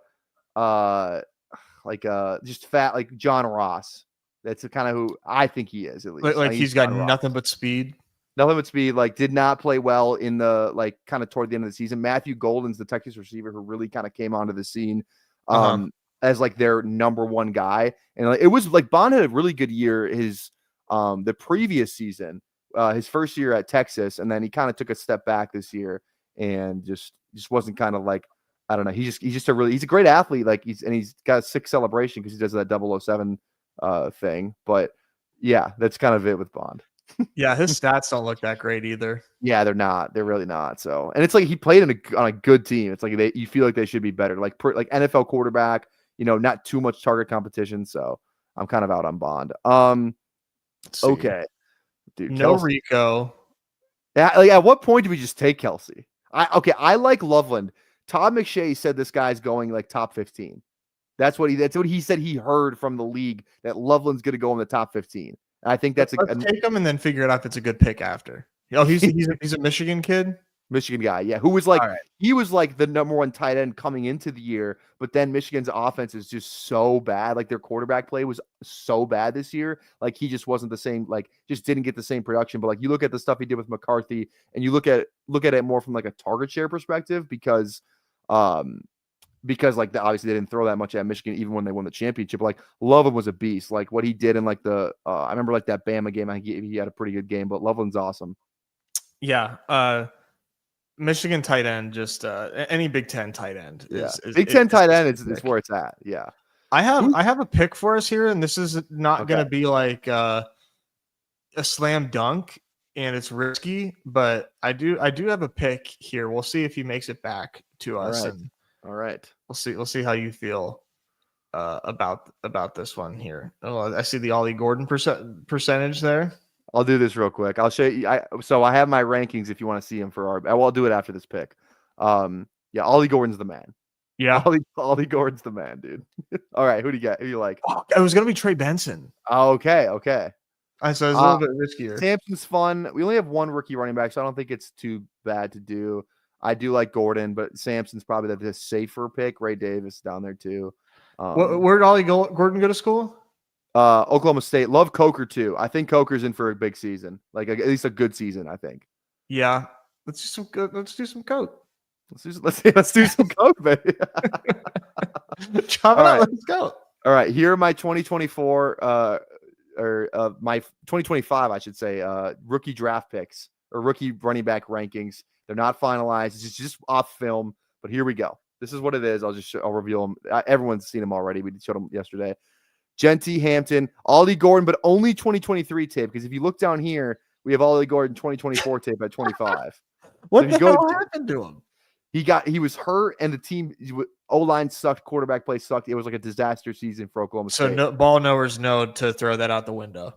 fat like John Ross. That's kind of who I think he is at least. Like he's got nothing but speed. Nothing but speed. Like did not play well in the like kind of toward the end of the season. Matthew Golden's the Texas receiver who really kind of came onto the scene as like their number one guy. And like, it was like Bond had a really good year his the previous season. His first year at Texas, and then he kind of took a step back this year and just wasn't kind of like, I don't know. He's a great athlete. Like he's got a sick celebration because he does that 007 thing. But yeah, that's kind of it with Bond. Yeah, his stats don't look that great either. Yeah, they're not. They're really not. So, and it's like he played on a good team. It's like you feel like they should be better. Like NFL quarterback. Not too much target competition. So I'm kind of out on Bond. Okay. Dude, no Kelce. Rico. Yeah, like at what point do we just take Kelce? I like Loveland. Todd McShay said this guy's going like top 15. That's what he said he heard from the league that Loveland's going to go in the top 15. And I think let's take him and then figure it out if it's a good pick after. Oh, he's a Michigan kid. Michigan guy, yeah, who was like he was like the number one tight end coming into the year, but then Michigan's offense is just so bad. Like their quarterback play was so bad this year. Like he just wasn't the same. Like just didn't get the same production. But like you look at the stuff he did with McCarthy, and you look at it more from like a target share perspective because like obviously they didn't throw that much at Michigan even when they won the championship. Like Loveland was a beast. Like what he did in like the I remember like that Bama game. He had a pretty good game, but Loveland's awesome. Yeah. Michigan tight end, just any Big Ten tight end. Big Ten tight end is where it's at. Yeah, I have a pick for us here, and this is not going to be like a slam dunk, and it's risky, but I do have a pick here. We'll see if he makes it back to us. All right. We'll see how you feel about this one here. Oh, I see the Ollie Gordon percentage there. I'll do this real quick. I'll show you. So I have my rankings if you want to see them for our. I'll do it after this pick. Yeah, Ollie Gordon's the man. Yeah, Ollie Gordon's the man, dude. All right, who do you got? Who you like? Oh, it was gonna be Trey Benson. Okay. So it's a little bit riskier. Sampson's fun. We only have one rookie running back, so I don't think it's too bad to do. I do like Gordon, but Sampson's probably the safer pick. Ray Davis down there too. Where did Ollie Gordon go to school? Oklahoma State. Love Coker too. I think Coker's in for a big season, like at least a good season. I think. Yeah, let's do some good. Let's do some coke. Let's do some coke, baby. Chop it up. Let's go. All right, here are my 2024 my 2025, I should say, rookie draft picks or rookie running back rankings. They're not finalized. It's just off film, but here we go. This is what it is. I'll reveal them. Everyone's seen them already. We showed them yesterday. Genty, Hampton, Ollie Gordon, but only 2023 tape. Because if you look down here, we have Ollie Gordon 2024 tape at 25. What the hell happened to him? He was hurt, and the team O-line sucked, quarterback play sucked. It was like a disaster season for Oklahoma State. So ball knowers know to throw that out the window.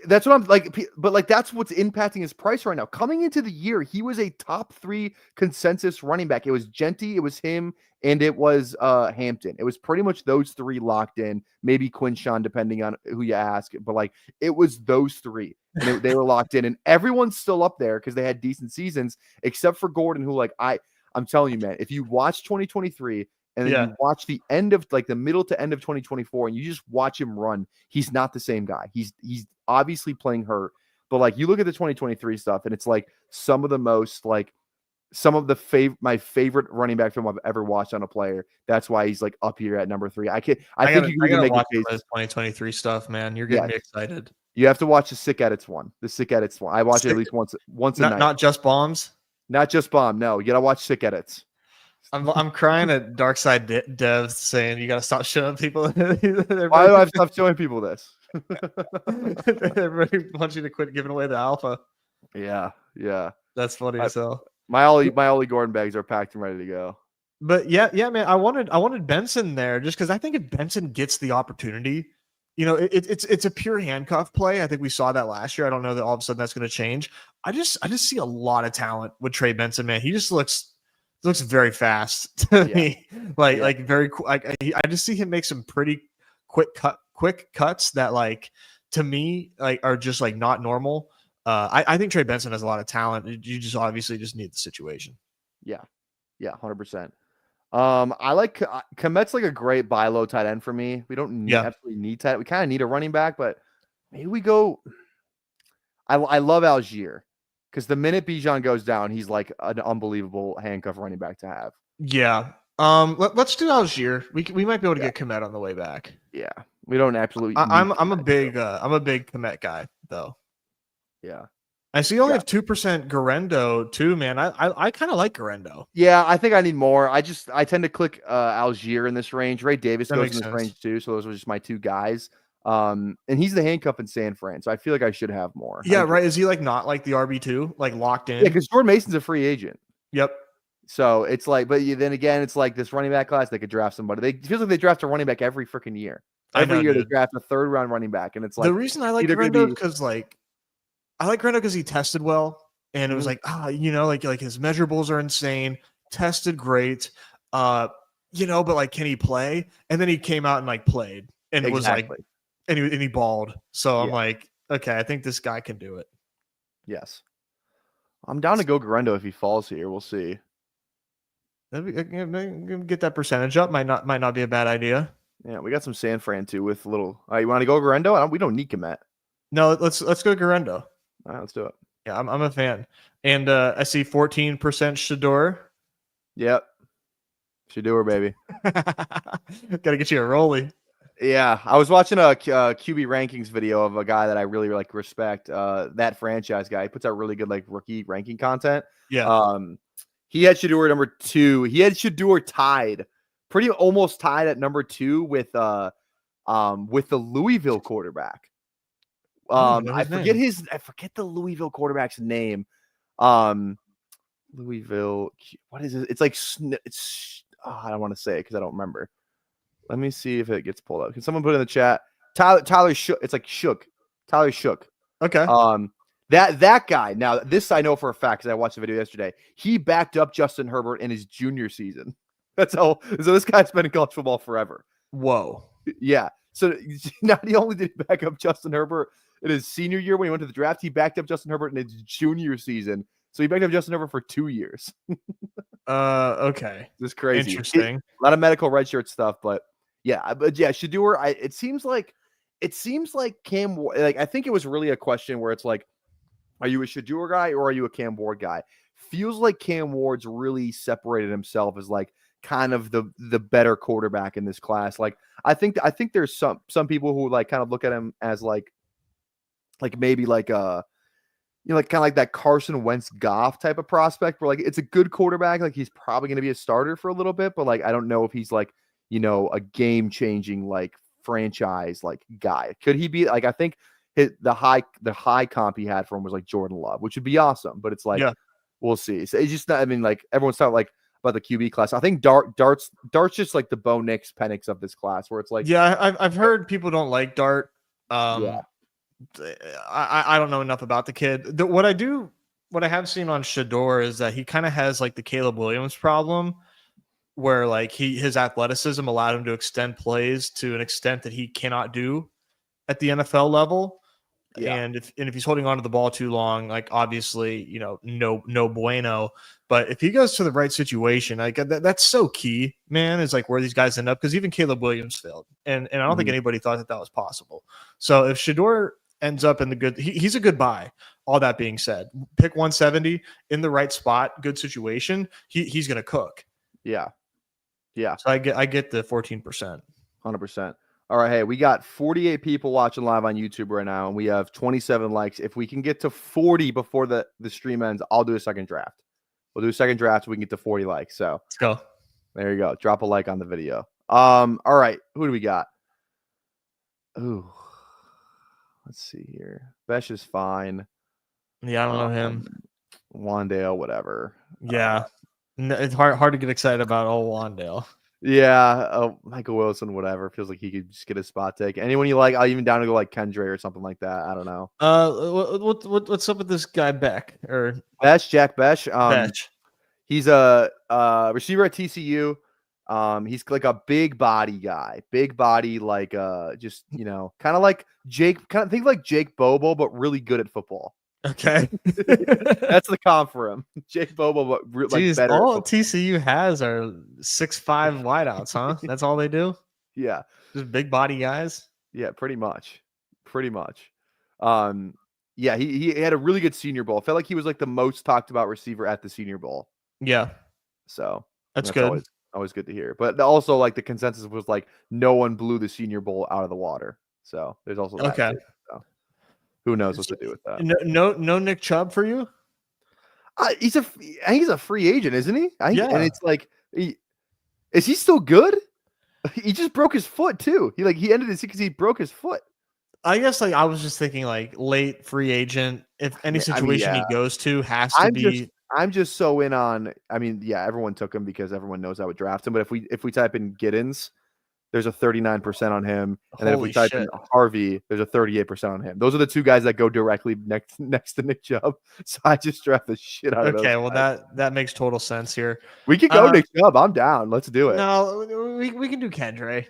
That's what I'm like, but like that's what's impacting his price right now. Coming into the year, he was a top 3 consensus running back. It was Genty, it was him, and it was Hampton. It was pretty much those 3 locked in. Maybe Quinshawn, depending on who you ask, but like it was those 3, and they were locked in. And everyone's still up there because they had decent seasons, except for Gordon, who like I'm telling you, man, if you watch 2023. And then you watch the end of like the middle to end of 2024 and you just watch him run. He's not the same guy. He's obviously playing hurt, but like you look at the 2023 stuff and it's like some of the most like some of my favorite running back film I've ever watched on a player. That's why he's like up here at number 3. I think you can even make watch a case. this 2023 stuff, man. You're Yeah, getting me excited. you have to watch the Sick Edits one. The Sick Edits one. I watch it at least once a night. Not just bombs. Not just bomb. No, you gotta watch Sick Edits. I'm crying at Dark Side Devs saying you gotta stop showing people. Why do I stop showing people this? Everybody wants you to quit giving away the alpha. Yeah. That's funny as hell. My Ollie Gordon bags are packed and ready to go. But yeah, man. I wanted Benson there just because I think if Benson gets the opportunity, it's a pure handcuff play. I think we saw that last year. I don't know that all of a sudden that's going to change. I just see a lot of talent with Trey Benson, man. He just looks very fast to me. Like very cool. I just see him make some pretty quick cuts that like to me like are just like not normal. I think Trey Benson has a lot of talent. You just obviously just need the situation. Yeah, 100%. I like Komet's like a great buy low tight end for me. We don't absolutely need tight. We kind of need a running back, but maybe we go. I love Algier because the minute Bijan goes down, he's like an unbelievable handcuff running back to have. Yeah. Let's do Algier. We might be able to get Komet on the way back. Yeah, we don't absolutely. I'm a big Komet guy though. Yeah. I see you only have 2% Garendo too, man. I kind of like Garendo. Yeah, I think I need more. I tend to click Algier in this range. Ray Davis goes in this range too, so those are just my two guys. And he's the handcuff in San Fran, so I feel like I should have more. Yeah, right. Is he like not like the RB2, like locked in? Yeah, because Jordan Mason's a free agent. Yep. So it's like, but then again, it's like this running back class, they could draft somebody. It feels like they draft a running back every freaking year. Every year they draft a 3rd round running back, and it's like the reason I like Garendo because I like Garendo because he tested well, and it was like, like his measurables are insane, tested great, but like, can he play? And then he came out and like played, and it was like, and he balled. So I'm like, okay, I think this guy can do it. Yes, I'm down to go Garendo if he falls here. We'll see. Get that percentage up. Might not be a bad idea. Yeah, we got some San Fran too with little. You want to go Garendo? We don't need Komet. No, let's go Garendo. All right, let's do it. Yeah, I'm a fan. And I see 14% Shador. Yep. Shador, baby. Gotta get you a rollie. Yeah, I was watching a QB rankings video of a guy that I really like respect. That franchise guy. He puts out really good like rookie ranking content. Yeah. He had Shador number 2. He had Shador tied, almost tied at number 2 with the Louisville quarterback. I forget the Louisville quarterback's name. Louisville, what is it? It's like I don't want to say it because I don't remember. Let me see if it gets pulled up. Can someone put it in the chat? Tyler Shook. It's like Shook. Tyler Shook. Okay. That guy. Now this I know for a fact because I watched the video yesterday. He backed up Justin Herbert in his junior season. So this guy's been in college football forever. Whoa. Yeah. So not only did he back up Justin Herbert in his senior year when he went to the draft, he backed up Justin Herbert in his junior season. So he backed up Justin Herbert for 2 years. Okay. This is crazy. Interesting. A lot of medical redshirt stuff, but Shador. It seems like Cam. Like I think it was really a question where it's like, are you a Shador guy or are you a Cam Ward guy? Feels like Cam Ward's really separated himself as like kind of the better quarterback in this class. Like I think there's some people who like kind of look at him as like maybe like like kind of like that Carson Wentz Goff type of prospect where like it's a good quarterback, like he's probably going to be a starter for a little bit, but like I don't know if he's like a game changing like franchise like guy. Could he be? Like I think the high comp he had for him was like Jordan Love, which would be awesome, but it's like we'll see. So it's just not. I mean, like everyone's talking like about the QB class. I think Dart's just like the Bo Nix Penix of this class, where it's like I've heard people don't like Dart. I don't know enough about the kid. What I have seen on Shador is that he kind of has like the Caleb Williams problem, where like his athleticism allowed him to extend plays to an extent that he cannot do at the NFL level. Yeah. And if he's holding on to the ball too long, like obviously, no bueno. But if he goes to the right situation, like that's so key, man, is like where these guys end up. Because even Caleb Williams failed. And I don't think anybody thought that was possible. So if Shador ends up in the good, he's a good buy. all that being said, pick 170 in the right spot, good situation. He's gonna cook. Yeah. Yeah. So I get the 14%. 100%. All right. Hey, we got 48 people watching live on YouTube right now, and we have 27 likes. If we can get to 40 before the stream ends, I'll do a second draft. We'll do a second draft so we can get to 40 likes. So Let's go. there you go. Drop a like on the video. All right. Who do we got? Ooh. Let's see here. Besh is fine. Yeah, I don't know him. Wandale, whatever. Yeah. It's hard to get excited about old Wandale. Yeah, Michael Wilson, whatever. Feels like he could just get a spot take. Anyone you like, I'll even down to go like Kendra or something like that. I don't know. What's up with this guy Beck or Jack Besh? Besh? He's a receiver at TCU. He's like a big body guy, like just kind of like Jake. Think like Jake Bobo, but really good at football. Okay, that's the comp for him. Jake Bobo, but like Jeez, better. All TCU has are 6'5" wideouts, huh? That's all they do. Yeah, just big body guys. Yeah, pretty much. Yeah, he had a really good Senior Bowl. I felt like he was like the most talked about receiver at the Senior Bowl. Yeah, so that's good. Always good to hear. But also, like the consensus was like no one blew the Senior Bowl out of the water. So there's also that okay. Too, so. Who knows what to do with that? No Nick Chubb for you? He's a free agent, isn't he? Yeah. And it's like, is he still good? He just broke his foot too. He ended his because he broke his foot. I guess I was just thinking late free agent. If any situation he goes to has to be. I'm just so in on. Everyone took him because everyone knows I would draft him. But if we type in Giddens, there's a 39% on him, and then if we type in Harvey, there's a 38% on him. Those are the two guys that go directly next to Nick Chubb. So I just draft the shit out of those. Okay, well that makes total sense here. We could go Nick Chubb. I'm down. Let's do it. No, we can do Kendra.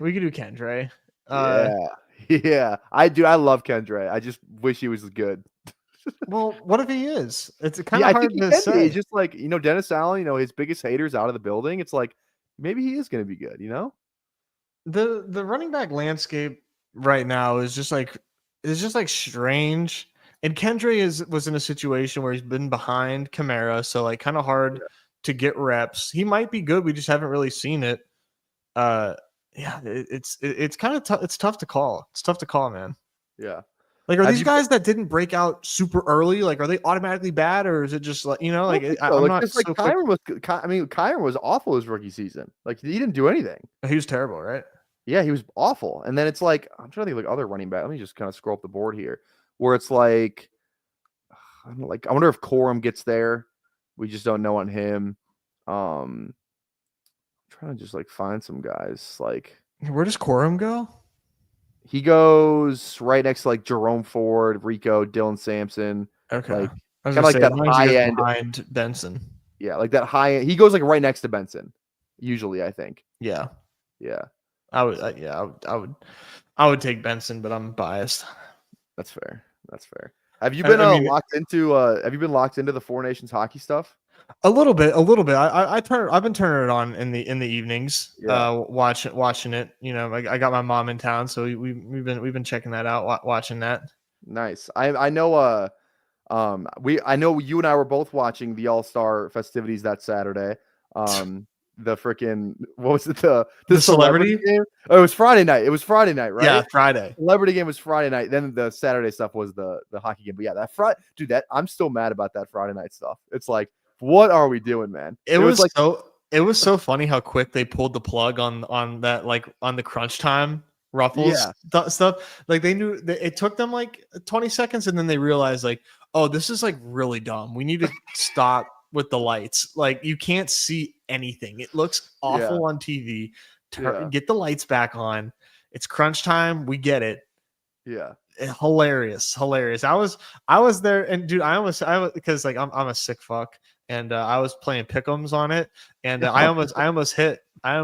Yeah. I love Kendra. I just wish he was good. Well, what if he is? It's kind of hard to say. He's just like, Dennis Allen, his biggest haters out of the building. It's like maybe he is going to be good, The running back landscape right now is just like strange. And Kendra was in a situation where he's been behind Kamara, so kind of hard to get reps. He might be good, we just haven't really seen it. It's kind of tough. It's tough to call. It's tough to call, man. Yeah. Are these guys that didn't break out super early? Are they automatically bad, or is it just I'm not. Kyron was awful his rookie season. He didn't do anything. He was terrible, right? Yeah, he was awful. And then it's I'm trying to think other running back. Let me just kind of scroll up the board here, where it's I wonder if Corum gets there. We just don't know on him. I'm trying to just find some guys. Where does Corum go? He goes right next to Jerome Ford, Rico, Dylan Sampson. Okay. Kind of that high end behind Benson. Yeah, that high end. He goes right next to Benson. Usually, I think. Yeah. Yeah. I would take Benson, but I'm biased. That's fair. Have you been locked into the Four Nations hockey stuff? A little bit. I've been turning it on in the evenings, watching it. I got my mom in town, so we've been checking that out, watching that. Nice. I know. I know you and I were both watching the All-Star festivities that Saturday. The freaking what was it? The celebrity game? Oh, it was Friday night. Right? Yeah, Friday. Celebrity game was Friday night. Then the Saturday stuff was the hockey game. But yeah, that Friday, dude. I'm still mad about that Friday night stuff. It's what are we doing, man? It was so funny how quick they pulled the plug on that on the crunch time ruffles stuff. They knew it took them 20 seconds, and then they realized oh, this is really dumb. We need to stop with the lights. You can't see anything. It looks awful on TV. Get the lights back on. It's crunch time. We get it. Yeah. Hilarious. I was there, and dude, I was because I'm a sick fuck, and I was playing pick'ems on it, and I almost hit, but I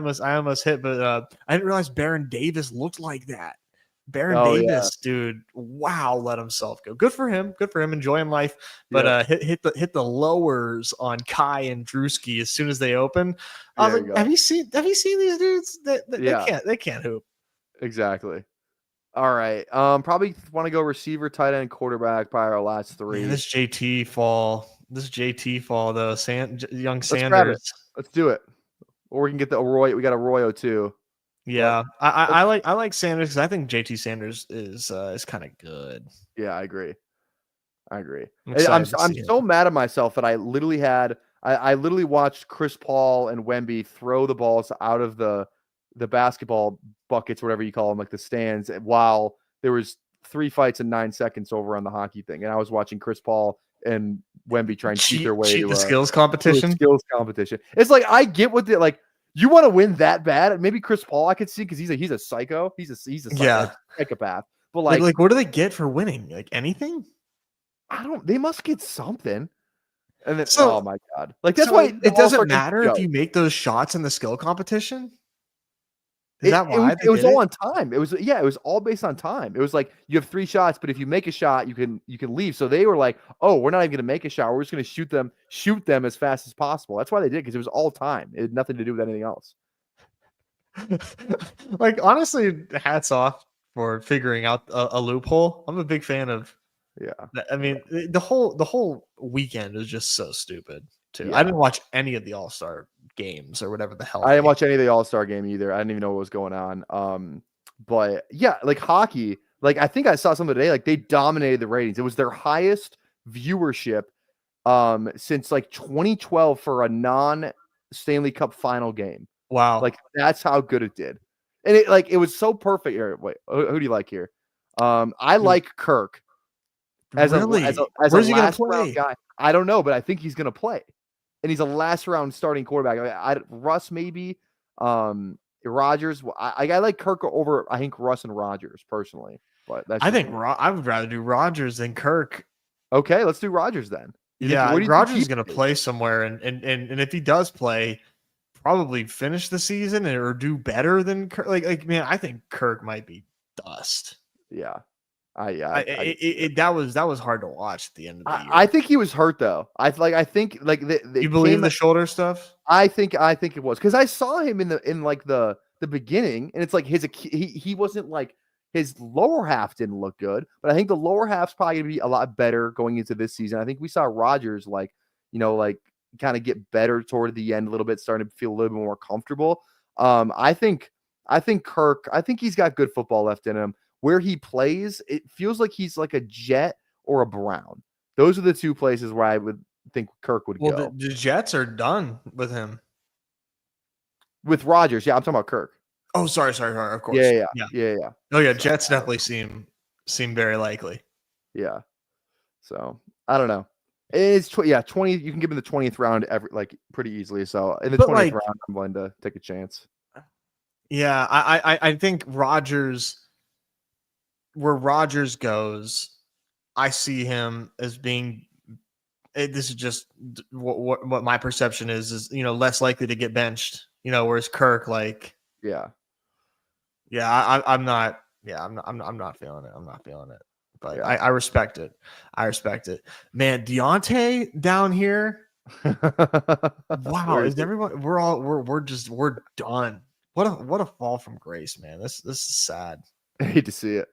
didn't realize Baron Davis looked like that. Baron Davis, dude, wow, let himself go. Good for him, enjoying life. But hit the lowers on Kai and Drewski as soon as they open. I was have you seen these dudes? They can't hoop. Exactly. All right. Probably want to go receiver, tight end, quarterback. Probably our last three. Man, this JT fall though. Young Let's grab it. Sanders. Let's do it. Or we can get the Arroyo. We got Arroyo too. Yeah, I like Sanders because I think JT Sanders is kind of good. Yeah, I agree. I'm I'm excited to see him. so mad at myself that I literally watched Chris Paul and Wemby throw the balls out of the basketball buckets, whatever you call them, like the stands, while there was 3 fights in 9 seconds over on the hockey thing, and I was watching Chris Paul and Wemby try and cheat their way to the skills competition. It's like I get what like you want to win that bad. Maybe Chris Paul I could see because he's a psycho. He's a psychopath. But like what do they get for winning? Like anything? They must get something. And then, so, oh my God. Like, that's why it doesn't matter if you make those shots in the skill competition. Is that why it was all on time? It was all based on time. It was like you have 3 shots, but if you make a shot, you can leave. So they were like, oh, we're not even gonna make a shot. We're just gonna shoot them as fast as possible. That's why they did, because it was all time. It had nothing to do with anything else. Like, honestly, hats off for figuring out a loophole. I'm a big fan of. Yeah, I mean, the whole weekend is just so stupid too. Yeah. I didn't watch any of the All-Star games or whatever the hell. I didn't watch any of the All-Star game either. I didn't even know what was going on. But yeah, like hockey, like I think I saw something today, like they dominated the ratings. It was their highest viewership since like 2012 for a non-Stanley Cup final game. Wow. Like that's how good it did. And it was so perfect here. Wait, who do you like here? I like Kirk. As a Where's he gonna play? Round guy, I don't know, but I think he's gonna play, and he's a last round starting quarterback. Russ maybe, Rodgers. I like Kirk over. I think Russ and Rodgers personally, but that's I would rather do Rodgers than Kirk. Okay, let's do Rodgers then. Rodgers is gonna play somewhere, and if he does play, probably finish the season or do better than Kirk. Like man, I think Kirk might be dust. Yeah. That was hard to watch at the end of the year. I think he was hurt though. I think you believe the shoulder stuff. I think it was because I saw him in the beginning, and it's like he wasn't like his lower half didn't look good, but I think the lower half's probably gonna be a lot better going into this season. I think we saw Rodgers kind of get better toward the end a little bit, starting to feel a little bit more comfortable. I think Kirk. I think he's got good football left in him. Where he plays, it feels like he's like a Jet or a Brown. Those are the 2 places where I would think Kirk would go. Well, the Jets are done with him. With Rodgers, yeah, I'm talking about Kirk. Oh, sorry, of course. Yeah. Oh, yeah, Jets definitely seem very likely. Yeah. So, I don't know. It's 20. You can give him the 20th round pretty easily. So, in the 20th round, I'm willing to take a chance. Yeah, I think Rodgers, where Rodgers goes, I see him as being. This is just what my perception is less likely to get benched. Whereas Kirk, I'm not feeling it. I'm not feeling it. But yeah. I respect it. Man, Deontay down here. Wow, is everyone? We're done. What a fall from grace, man. This is sad. I hate to see it.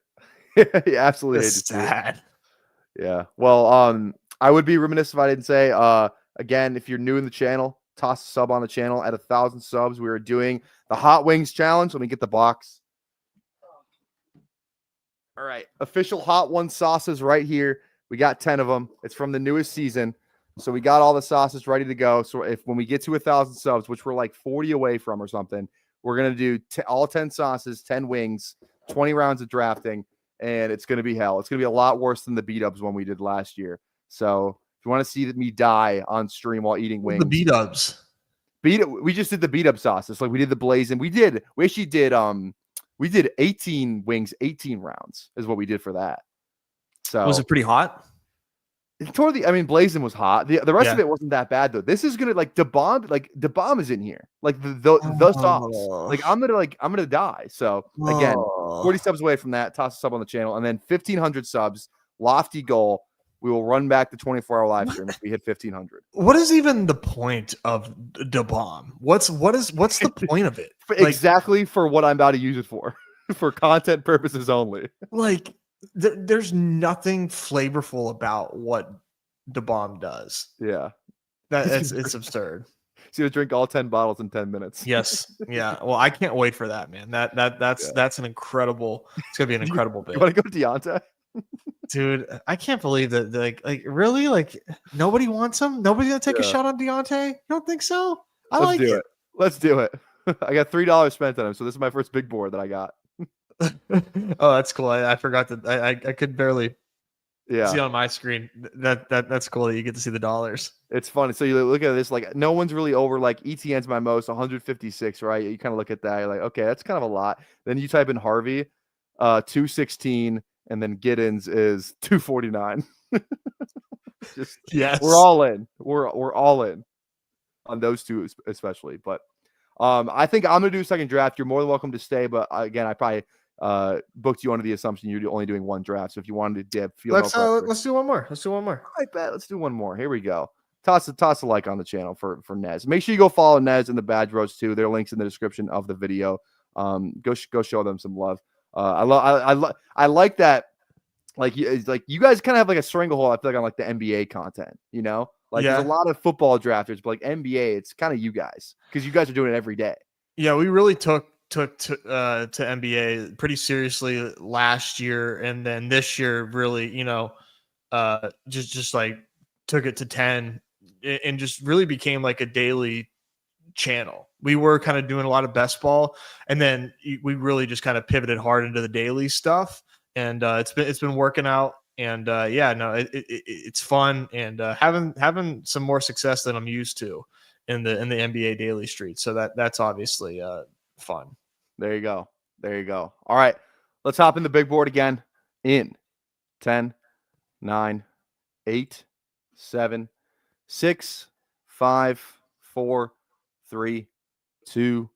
Yeah, absolutely. It's sad. Yeah. Well, I would be remiss if I didn't say, again, if you're new in the channel, toss a sub on the channel. At 1,000 subs, we are doing the Hot Wings Challenge. Let me get the box. All right. Official Hot One sauces right here. We got 10 of them. It's from the newest season. So we got all the sauces ready to go. So when we get to 1,000 subs, which we're like 40 away from or something, we're going to do all 10 sauces, 10 wings, 20 rounds of drafting. And it's going to be hell. It's going to be a lot worse than the beat-ups one we did last year. So if you want to see me die on stream while eating wings. The beat-ups. We just did the beat-up sauces. Like we did the blazing. We actually did 18 wings, 18 rounds is what we did for that. So was it pretty hot? Blazing was hot. The rest of it wasn't that bad though. This is gonna the bomb is in here. Like the sauce. Like I'm gonna die. So again, 40 subs away from that. Toss a sub on the channel, and then 1,500 subs. Lofty goal. We will run back the 24-hour live stream if we hit 1,500. What is even the point of the bomb? What's the point of it? Exactly for what I'm about to use it for. for content purposes only. Like there's nothing flavorful about what the bomb does. Yeah. It's absurd. So you drink all 10 bottles in 10 minutes. Yes. Yeah. Well, I can't wait for that, man. That's an incredible. It's gonna be an incredible bit. You want to go to Deontay? Dude, I can't believe that. Like really, like nobody wants him. Nobody's gonna take a shot on Deontay. You don't think so? Let's do it. Let's do it. I got $3 spent on him, so this is my first big board that I got. Oh, that's cool. I forgot that. I could barely see on my screen. That's cool that you get to see the dollars. It's funny. So you look at this, like no one's really over. Like ETN's my most, 156, right? You kind of look at that, you're like, okay, that's kind of a lot. Then you type in Harvey, 216, and then Giddens is 249. Just yes, we're all in. We're all in on those two especially. But I think I'm gonna do a second draft. You're more than welcome to stay, but again, I probably booked you under the assumption you're only doing one draft. So if you wanted to dip, let's do one more. Let's do one more. I bet. Let's do one more. Here we go. Toss a like on the channel for Nez. Make sure you go follow Nez and the Badge Bros too. Their links in the description of the video. Go show them some love. I like that. Like you guys kind of have like a stranglehold. I feel like on like the NBA content. You know, like there's a lot of football drafters, but like NBA, it's kind of you guys because you guys are doing it every day. Yeah, we really took to NBA pretty seriously last year, and then this year really, just like took it to 10 and just really became like a daily channel. We were kind of doing a lot of best ball, and then we really just kind of pivoted hard into the daily stuff, and it's been working out. And it's fun, and having some more success than I'm used to in the NBA daily street. So that's obviously fun. There you go. All right, let's hop in the big board again. In 10, 9, 8, 7, 6, 5, 4, 3, 2,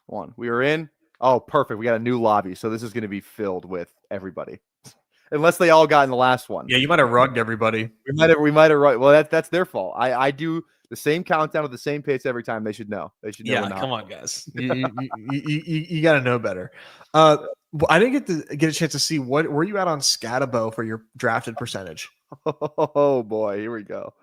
1. We are in. Oh, perfect. We got a new lobby, so this is going to be filled with everybody. Unless they all got in the last one. Yeah, you might have rugged everybody. We might have rugged. Well, that's their fault. I do the same countdown at the same pace every time. They should know. Yeah, come on, guys. You got to know better. I didn't get a chance to see where you at on Scatabo for your drafted percentage. Oh boy, here we go.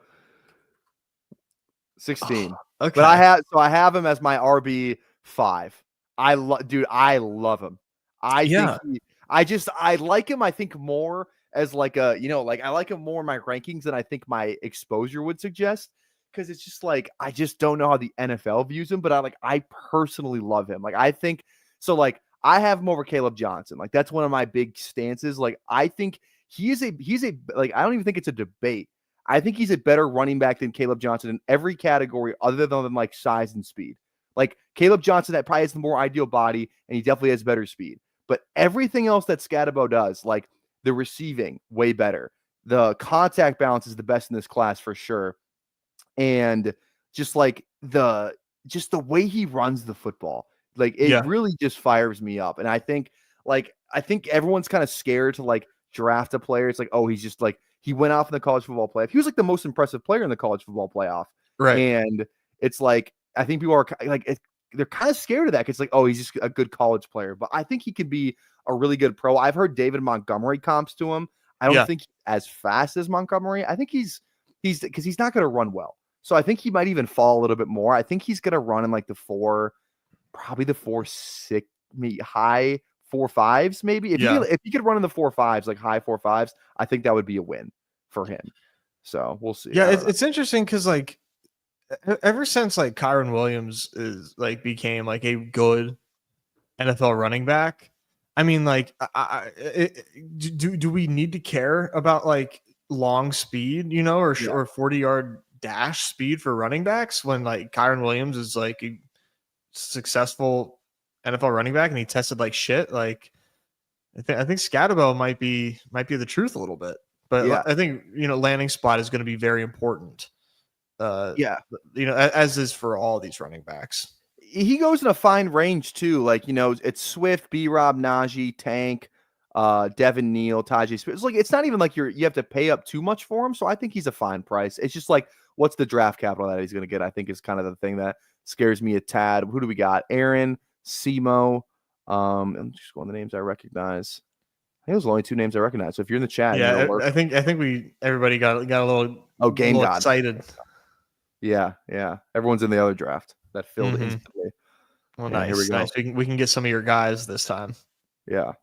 16. Okay. But I have him as my RB5. I love him. I like him, I think, more as like a, I like him more in my rankings than I think my exposure would suggest. Because it's just like, I just don't know how the NFL views him, but I personally love him. Like, I think so. Like, I have him over Caleb Johnson. Like, that's one of my big stances. Like, I think he's a like, I don't even think it's a debate. I think he's a better running back than Caleb Johnson in every category other than like size and speed. Like Caleb Johnson, that probably has the more ideal body, and he definitely has better speed. But everything else that Scatabo does, like the receiving, way better. The contact balance is the best in this class for sure. And just like the way he runs the football, like it really just fires me up. And I think everyone's kind of scared to like draft a player. It's like, oh, he's just like, he went off in the college football playoff. He was like the most impressive player in the college football playoff. Right. And it's like, I think people are like, they're kind of scared of that. Cause it's like, oh, he's just a good college player, but I think he could be a really good pro. I've heard David Montgomery comps to him. I don't think he's as fast as Montgomery. I think he's because he's not going to run well. So I think he might even fall a little bit more. I think he's going to run in like probably the 4.6, maybe high 4.5s, maybe. If he could run in the 4.5s, like high 4.5s, I think that would be a win for him. So we'll see. Yeah, it's interesting because like ever since like Kyron Williams became like a good NFL running back, I mean, like, do we need to care about like long speed, or 40-yard dash speed for running backs when like Kyron Williams is like a successful NFL running back and he tested like shit? Like, I think Scatabo might be the truth a little bit, but I think landing spot is going to be very important. As is for all these running backs. He goes in a fine range too. Like, it's Swift, B-Rob, Najee, Tank, Devin Neal, Tajay Spears. It's like, it's not even like you have to pay up too much for him. So I think he's a fine price. It's just like, what's the draft capital that he's going to get? I think is kind of the thing that scares me a tad. Who do we got? Aaron, Simo, I'm just going the names I recognize. I think those are the only 2 names I recognize. So if you're in the chat, Yeah, alert. I think everybody got a Game little God. excited. Yeah. Everyone's in the other draft that filled Mhm. instantly. Well, Yeah, nice, here we go. nice. We can get some of your guys this time. Yeah.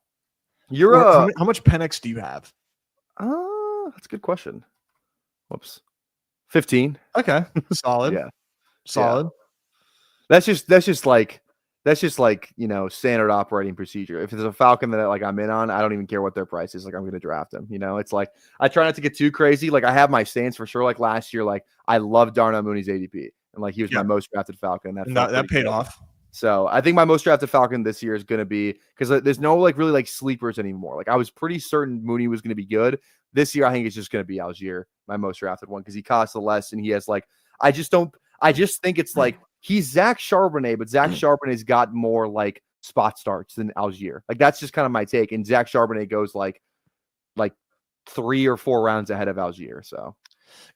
You're How much Penix do you have? That's a good question. Whoops. 15. Okay, solid. Yeah. Solid. That's just like standard operating procedure. If there's a Falcon that like I'm in on, I don't even care what their price is. Like I'm gonna draft them. It's like I try not to get too crazy. Like I have my stance for sure. Like last year, like I love Darnell Mooney's ADP, and like he was my most drafted Falcon. And that paid off. So I think my most drafted Falcon this year is going to be because there's no like really like sleepers anymore. Like I was pretty certain Mooney was going to be good this year. I think it's just going to be Algier, my most drafted one, because he costs the less and he has like I just think it's like he's Zach Charbonnet, but Zach Charbonnet's got more like spot starts than Algier. Like that's just kind of my take. And Zach Charbonnet goes like 3 or 4 rounds ahead of Algier. So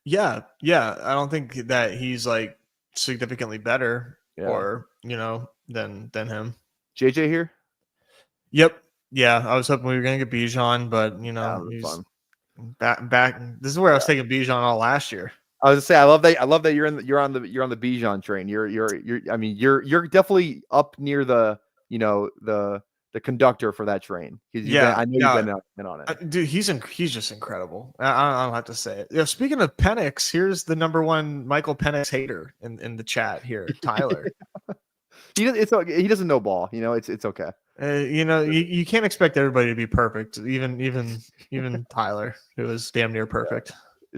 yeah, I don't think that he's like significantly better. Yeah. Or than him. JJ here. Yep. Yeah, I was hoping we were gonna get Bijan, but he's fun. back. This is where I was taking Bijan all last year. I was gonna say I love that you're on the Bijan train. You're definitely up near the the conductor for that train. I know you've been on it. Dude, he's just incredible. I don't have to say it. Speaking of Penix, here's the #1 Michael Penix hater in the chat here, Tyler. He doesn't know ball. It's okay. You can't expect everybody to be perfect. Even Tyler, who is damn near perfect.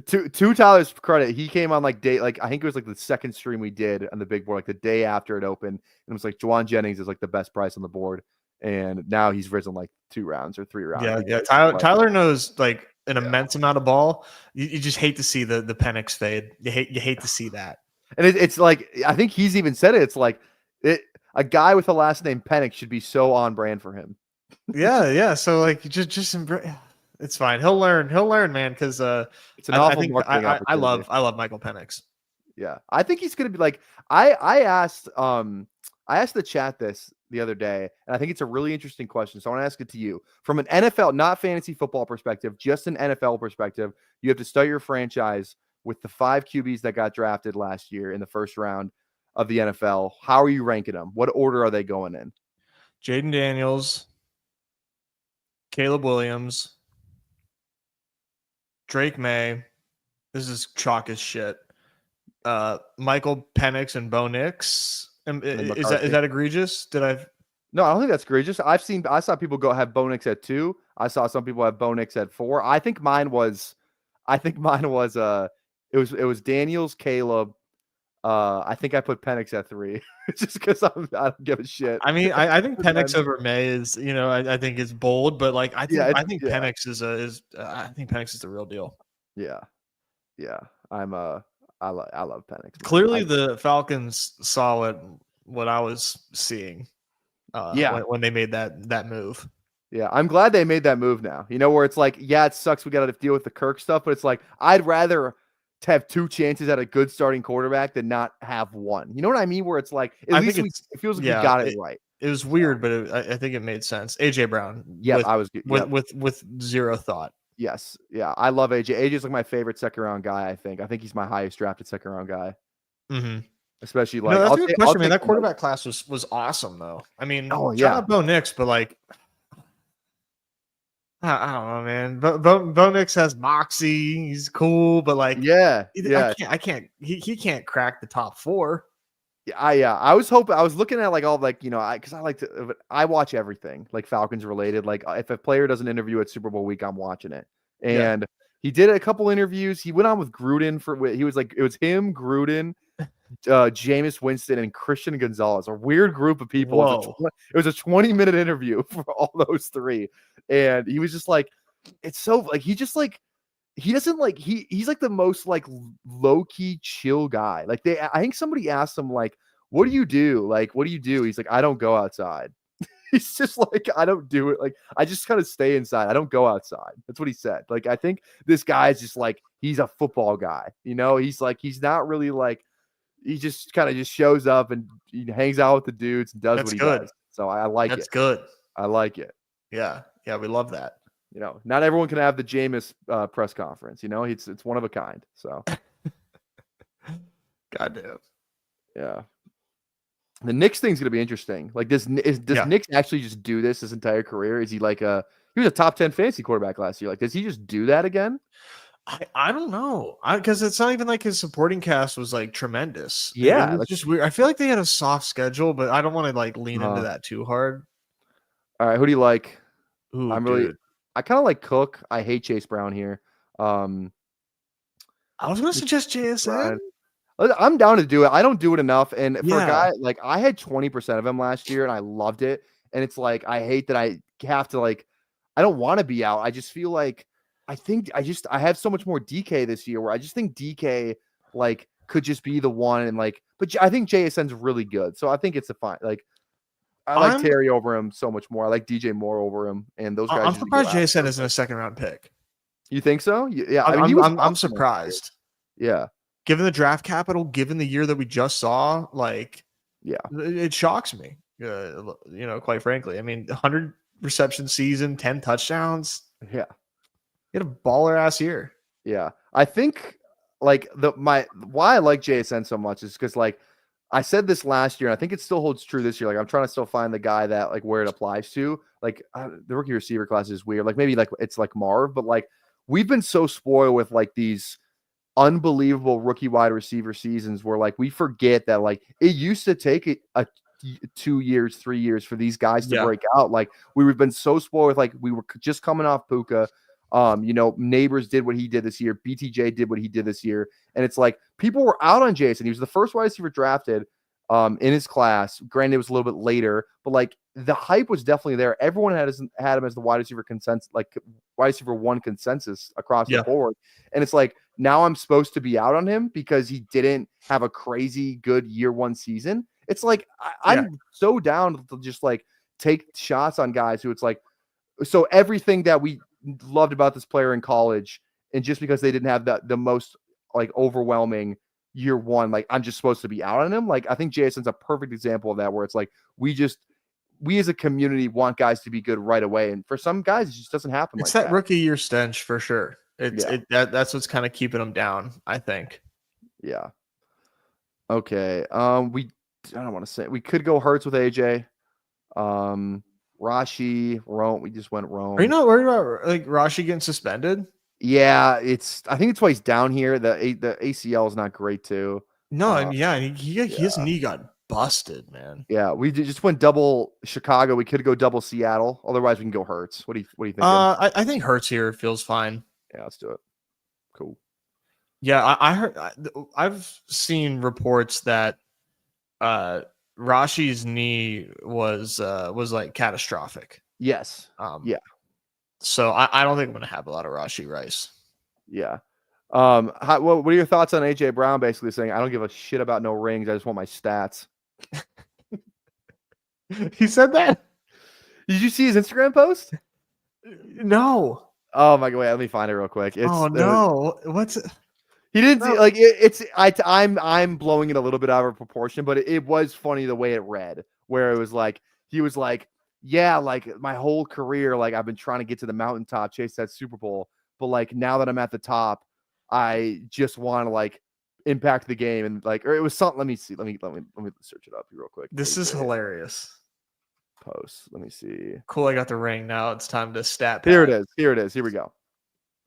To Tyler's credit, he came on like I think it was like the second stream we did on the big board, like the day after it opened, and it was like Juwan Jennings is like the best price on the board. And now he's risen like 2 rounds or 3 rounds. Yeah. Tyler knows like an immense amount of ball. You just hate to see the Penix fade. You hate to see that. And it's like I think he's even said it. It's like a guy with a last name Penix should be so on brand for him. Yeah. So like just embrace. It's fine. He'll learn, man. Because it's an awful marketing I love Michael Penix. Yeah, I think he's gonna be like I asked the chat this the other day, and I think it's a really interesting question. So I want to ask it to you from an NFL, not fantasy football perspective, just an NFL perspective. You have to start your franchise with the 5 QBs that got drafted last year in the first round of the NFL. How are you ranking them? What order are they going in? Jaden Daniels, Caleb Williams, Drake May. This is chalk as shit. Michael Penix and Bo Nix. Is that egregious? No, I don't think that's egregious. I saw people have Bo Nix at 2. I saw some people have Bo Nix at 4. I think mine was it was Daniels, Caleb. I think I put Penix at 3 just because I don't give a shit. I mean, I think Penix over May is, I think is bold, but like I think Penix is I think Penix is the real deal. Yeah. I love Penix. Clearly, the Falcons saw what I was seeing. When they made that move. Yeah, I'm glad they made that move now. Where it's like, yeah, it sucks. We got to deal with the Kirk stuff, but it's like I'd rather to have 2 chances at a good starting quarterback than not have 1. You know what I mean? Where it's like at least it feels like we got it right. It was weird, but I think it made sense. AJ Brown. Yeah, with zero thought. Yes. Yeah. I love AJ. AJ is like my favorite second round guy. I think he's my highest drafted second round guy. Mm-hmm. Especially like that's a good question, man. That quarterback class was awesome though. I mean, shout out Bo Nix, but like I don't know, man. Bo Nix has moxie. He's cool, but like I can't. He can't crack the top 4. I was looking at like all like because I watch everything like Falcons related. Like if a player does an interview at Super Bowl week, I'm watching it. And he did a couple interviews. He went on with Gruden it was him, Gruden, Jameis Winston, and Christian Gonzalez. A weird group of people. It was a 20-minute interview for all those 3, and he was just like, it's so like he just like. He doesn't like he's like the most like low-key chill guy. Like I think somebody asked him like, what do you do? Like, what do you do? He's like, I don't go outside. He's just like, I don't do it. Like, I just kind of stay inside. I don't go outside. That's what he said. Like, I think this guy is just like, he's a football guy. He's like, he's not really like, he just kind of just shows up and he hangs out with the dudes and does what he does. So I like That's it. good. I like it. Yeah. Yeah. We love that. You know, not everyone can have the Jameis press conference. You know, it's one of a kind. So Goddamn. yeah. The Knicks thing's gonna be interesting. Like, does Knicks actually just do this his entire career? Is he like he was a top 10 fantasy quarterback last year? Like, does he just do that again? I don't know. Because it's not even like his supporting cast was like tremendous. Yeah, It was just weird. I feel like they had a soft schedule, but I don't want to like lean into that too hard. All right, who do you like? Ooh, I kind of like Cook. I hate Chase Brown here. I was gonna suggest JSN. I'm down to do it. I don't do it enough. And for a Yeah. guy, like, I had 20% of him last year and I loved it. And it's like, I hate that I have to, like, I don't want to be out. I just feel like, I have so much more DK this year where I just think DK, like, could just be the one. And like, but I think JSN's really good. So I think it's a fine, like, I like Terry over him so much more. I like DJ Moore over him. And those guys. I'm surprised JSN isn't a second round pick. You think so? Yeah. I mean, I'm surprised. Yeah. Given the draft capital, given the year that we just saw, like, yeah, it shocks me. You know, quite frankly, I mean, 100 reception season, 10 touchdowns. Yeah, he had a baller ass year. Yeah, I think like why I like JSN so much is because like I said this last year, and I think it still holds true this year. Like I'm trying to still find the guy that like where it applies to. Like the rookie receiver class is weird. Like maybe like it's like Marv, but like we've been so spoiled with like these unbelievable rookie wide receiver seasons where like we forget that like it used to take a 2 years, 3 years for these guys to break out. Like we've been so spoiled with like we were just coming off Puka. You know, Neighbors did what he did this year. BTJ did what he did this year. And it's like people were out on Jason. He was the first wide receiver drafted in his class. Granted, it was a little bit later, but like the hype was definitely there. Everyone had him as the wide receiver consensus, like wide receiver one consensus across the board. And it's like now I'm supposed to be out on him because he didn't have a crazy good year one season. It's like I'm so down to just like take shots on guys who it's like so everything that we loved about this player in college, and just because they didn't have the most like overwhelming year one, like I'm just supposed to be out on him. Like I think Jason's a perfect example of that, where it's like we as a community want guys to be good right away, and for some guys it just doesn't happen. It's that rookie year stench for sure. That's what's kind of keeping them down, I think. Yeah. Okay. I don't want to say we could go Hurts with AJ. Rashi, Rome. We just went Rome. Are you not worried about like Rashi getting suspended? Yeah, I think it's why he's down here. The ACL is not great too. No, his knee got busted, man. Yeah, we just went double Chicago. We could go double Seattle. Otherwise, we can go Hurts. What do you think? I think Hurts here feels fine. Yeah, let's do it. Cool. Yeah, I heard. I've seen reports that Rashi's knee was like catastrophic. Yes. Yeah. So I don't think I'm gonna have a lot of Rashi Rice. Yeah. What are your thoughts on AJ Brown basically saying I don't give a shit about no rings, I just want my stats? He said that? Did you see his Instagram post? No. Oh my god, wait, let me find it real quick. What's it? He didn't see, like I'm blowing it a little bit out of proportion, but it was funny the way it read, where it was like he was like, yeah, like my whole career, like I've been trying to get to the mountaintop, chase that Super Bowl, but like now that I'm at the top, I just want to like impact the game, and like, or it was something. Let me see. Let me search it up real quick. This is hilarious. Post. Let me see. Cool. I got the ring. Now it's time to stat. Here it is. Here we go.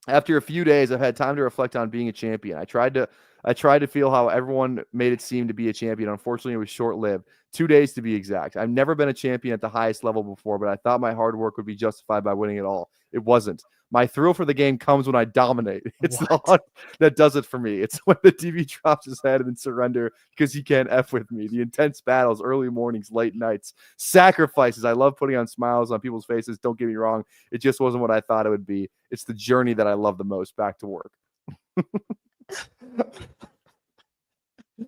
After a few days, I've had time to reflect on being a champion. I tried to feel how everyone made it seem to be a champion. Unfortunately, it was short-lived. 2 days to be exact. I've never been a champion at the highest level before, but I thought my hard work would be justified by winning it all. It wasn't. My thrill for the game comes when I dominate. It's the hunt that does it for me. It's when the TV drops his head and surrender because he can't F with me. The intense battles, early mornings, late nights, sacrifices. I love putting on smiles on people's faces. Don't get me wrong. It just wasn't what I thought it would be. It's the journey that I love the most. Back to work.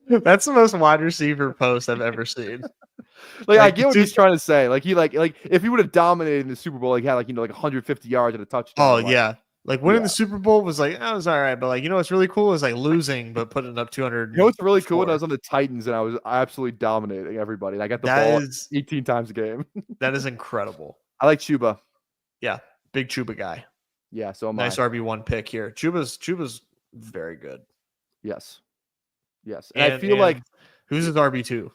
That's the most wide receiver post I've ever seen. Like I get what he's trying to say. Like he like if he would have dominated in the Super Bowl, like had like 150 yards and a touchdown. Oh yeah, Like winning Yeah. the Super Bowl was like, oh, it was all right, but like, you know what's really cool is like losing but putting up 200. You know what's really cool? When I was on the Titans and I was absolutely dominating everybody. And I got the That ball is 18 times a game. that is incredible. I like Chuba. Yeah, big Chuba guy. Yeah, so am Nice I. RB1 pick here. Chuba's very good. Yes. Yes. And I feel and like who's his RB2?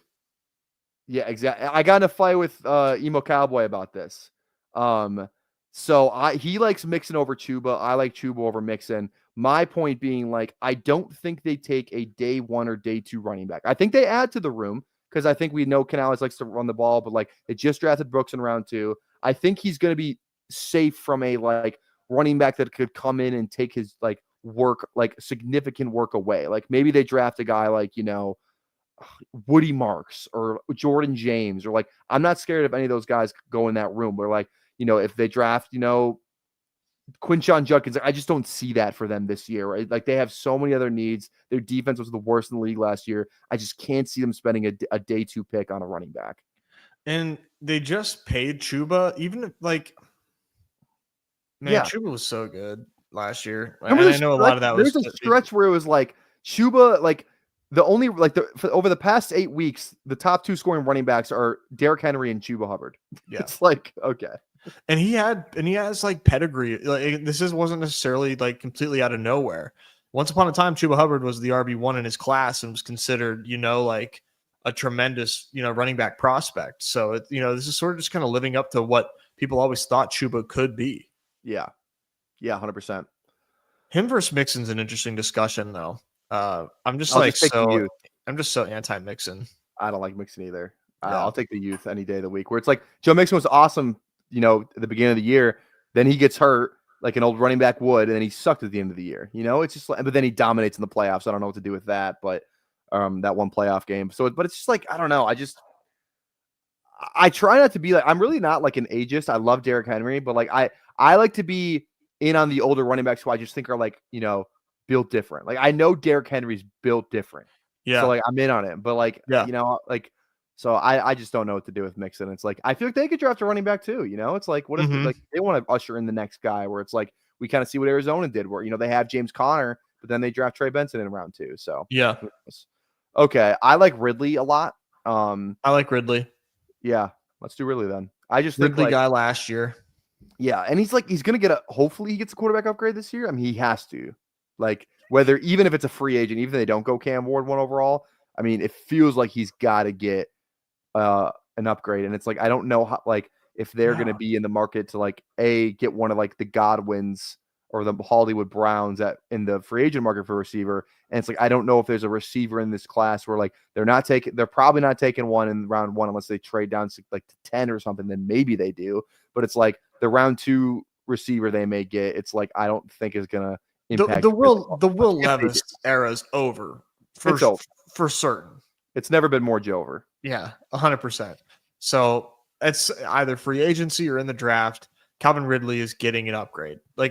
yeah, exactly. I got in a fight with Emo Cowboy about this. So he likes Mixon over Chuba. I like Chuba over Mixon. My point being, like, I don't think they take a day 1 or day 2 running back. I think they add to the room because I think we know Canales likes to run the ball, but like they just drafted Brooks in round 2. I think he's going to be safe from a like running back that could come in and take his like work, like significant work away. Like maybe they draft a guy like, Woody Marks or Jordan James, or like, I'm not scared of any of those guys go in that room where like, if they draft, Quinshon Judkins, I just don't see that for them this year, right? Like they have so many other needs. Their defense was the worst in the league last year. I just can't see them spending a day 2 pick on a running back. And they just paid Chuba, even if, like, man, Yeah. Chuba was so good last year. And I know a lot of that was there's a stretch where it was like Chuba, like the only like over the past 8 weeks, the top 2 scoring running backs are Derrick Henry and Chuba Hubbard. Yeah. It's like, okay. And he has like pedigree. Like wasn't necessarily like completely out of nowhere. Once upon a time, Chuba Hubbard was the RB1 in his class and was considered, like a tremendous, running back prospect. So this is sort of just kind of living up to what people always thought Chuba could be. Yeah. Yeah, 100%. Him versus Mixon's an interesting discussion, though. I'm just so anti-Mixon. I don't like Mixon either. Yeah. I'll take the youth any day of the week. Where it's like Joe Mixon was awesome, at the beginning of the year. Then he gets hurt like an old running back would, and then he sucked at the end of the year. It's just like, but then he dominates in the playoffs. I don't know what to do with that, but that one playoff game. So, but it's just like, I don't know. I try not to be like, I'm really not like an ageist. I love Derrick Henry, but like I like to be in on the older running backs who I just think are like, built different. Like I know Derrick Henry's built different. Yeah. So like I'm in on it, but like, yeah. So I just don't know what to do with Mixon. It's like I feel like they could draft a running back too. It's like what if like they want to usher in the next guy where it's like we kind of see what Arizona did where they have James Conner, but then they draft Trey Benson in round 2. So yeah. Okay. I like Ridley a lot. I like Ridley. Yeah, let's do Ridley then. I just Ridley think guy last year. Yeah, and he's gonna hopefully he gets a quarterback upgrade this year. I mean, he has to. Like even if it's a free agent, even if they don't go Cam Ward 1 overall, I mean, it feels like he's got to get an upgrade. And it's like I don't know how if they're gonna be in the market to get one of the Godwins or the Hollywood Browns in the free agent market for receiver. And it's like I don't know if there's a receiver in this class where they're probably not taking one in round 1 unless they trade down to 10 or something. Then maybe they do. But it's like the round 2 receiver they may get. It's like I don't think is gonna impact the Will Levis era is over for certain. It's never been more Jover. Yeah, 100%. So it's either free agency or in the draft. Calvin Ridley is getting an upgrade, the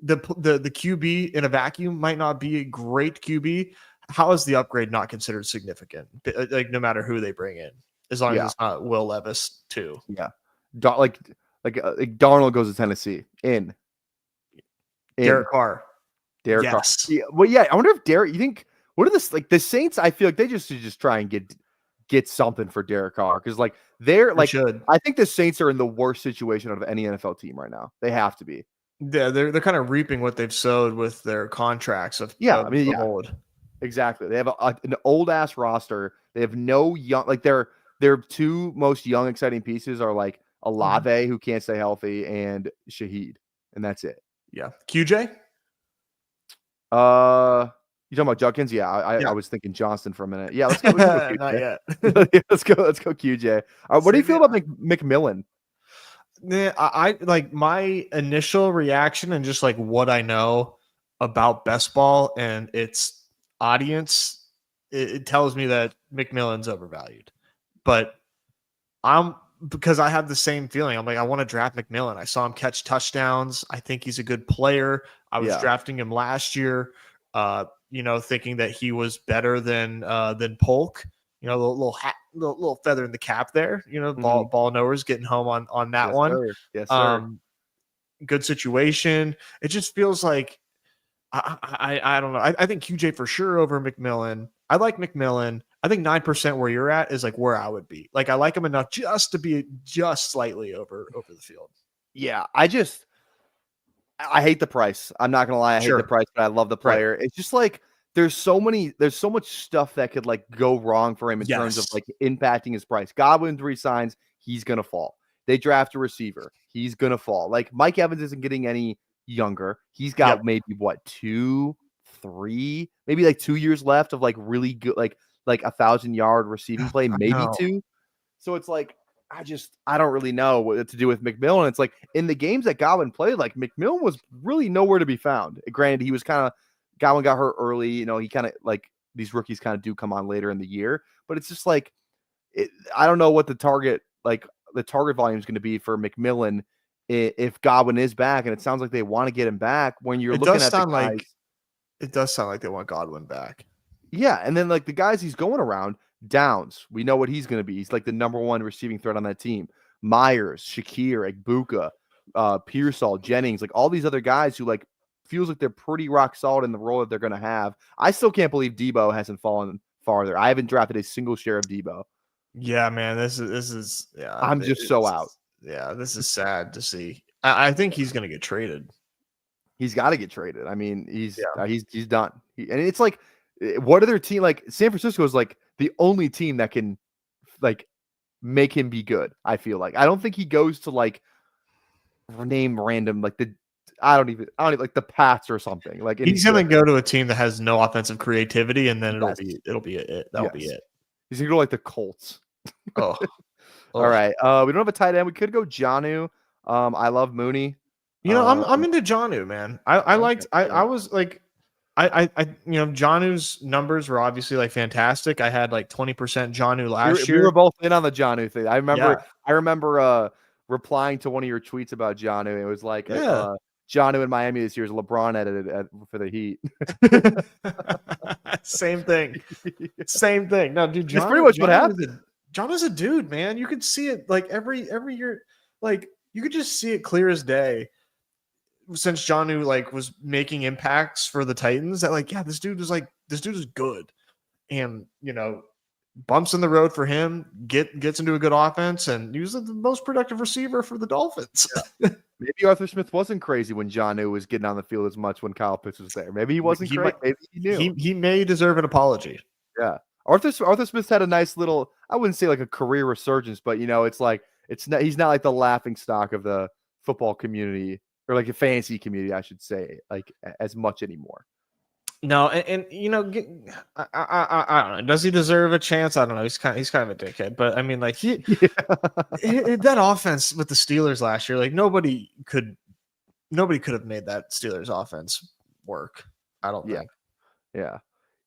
QB in a vacuum might not be a great QB. How is the upgrade not considered significant? No matter who they bring in, as long as it's not Will Levis too. Yeah, Darnold goes to Tennessee. In Derek Carr. Carr. Yeah, well, yeah. I wonder if Derek. You think what are the Saints? I feel like they just try and get something for Derek Carr because I think the Saints are in the worst situation out of any NFL team right now. They have to be. Yeah, they're kind of reaping what they've sowed with their contracts old. Exactly. They have an old ass roster. They have no young their 2 most young exciting pieces are Olave who can't stay healthy and Shaheed, and that's it. Yeah. QJ? You talking about Judkins? Yeah, I was thinking Johnston for a minute. Yeah, let's go. Not yet. Let's go QJ. What do you feel about McMillan? Yeah, I like my initial reaction and just what I know about best ball and its audience, it tells me that McMillan's overvalued. But because I have the same feeling. I'm like, I want to draft McMillan. I saw him catch touchdowns. I think he's a good player. I was drafting him last year, thinking that he was better than Polk. The little feather in the cap there. Ball knowers getting home on that one. Sir. Yes, sir. good situation. It just feels like I don't know. I think QJ for sure over McMillan. I like McMillan. I think 9% where you're at is like where I would be. Like I like him enough just to be just slightly over the field. Yeah, I hate the price. I'm not gonna lie, I hate the price, but I love the player. It's just like there's so much stuff that could like go wrong for him in terms of like impacting his price. Godwin resigns, he's gonna fall. They draft a receiver, he's gonna fall. Like Mike Evans isn't getting any younger. He's got maybe what 2, 3, maybe like 2 years left of like really good, like 1,000-yard receiving play, maybe 2. So it's like I don't really know what to do with McMillan. It's like in the games that Godwin played, like McMillan was really nowhere to be found. Granted, he was Godwin got hurt early. You know, he kind of like these rookies kind of do come on later in the year, but it's just like I don't know what the target volume is going to be for McMillan if Godwin is back, and it sounds like they want to get him back. When you're looking at the guys, it does sound like they want Godwin back. Yeah, and then like the guys he's going around. Downs, we know what he's going to be. He's like the number 1 receiving threat on that team. Myers, Shakir, Egbuka, Pearsall, Jennings, like all these other guys who like feels like they're pretty rock solid in the role that they're going to have. I still can't believe Debo hasn't fallen farther. I haven't drafted a single share of Debo. Yeah, man, this is I'm just so out. Yeah, this is sad to see. I think he's going to get traded. He's got to get traded. I mean, he's done. And it's like, what other team? Like San Francisco is like the only team that can like make him be good. I feel like I don't think he goes to like name random like I don't even like the Pats or something. Like he's gonna go to a team that has no offensive creativity, and then it'll be it. That'll be it. He's gonna go like the Colts. Oh. All right. We don't have a tight end. We could go Jonnu. I love Mooney. You know, I'm into Jonnu, man. I was like. Jonnu's numbers were obviously like fantastic. I had like 20% Jonnu last year. We were both in on the Jonnu thing. I remember replying to one of your tweets about Jonnu. It was like Jonnu in Miami this year is LeBron edited for the Heat. Same thing. Same thing. No, dude, that's pretty much what happened. Jonnu's a dude, man. You could see it like every year. Like you could just see it clear as day. Since Jonnu like was making impacts for the Titans, that like, yeah, this dude is good, and bumps in the road for him, gets into a good offense, and he was the most productive receiver for the Dolphins. Yeah. Maybe Arthur Smith wasn't crazy when Jonnu was getting on the field as much when Kyle Pitts was there. Maybe he wasn't crazy. Maybe he knew. He may deserve an apology. Yeah, Arthur Smith had a nice little, I wouldn't say like a career resurgence, but it's like he's not like the laughing stock of the football community. Or like a fantasy community, I should say, like as much anymore. No, and I don't know. Does he deserve a chance? I don't know. He's kind of a dickhead, but I mean, like that offense with the Steelers last year, like nobody could have made that Steelers offense work. I don't think. Yeah.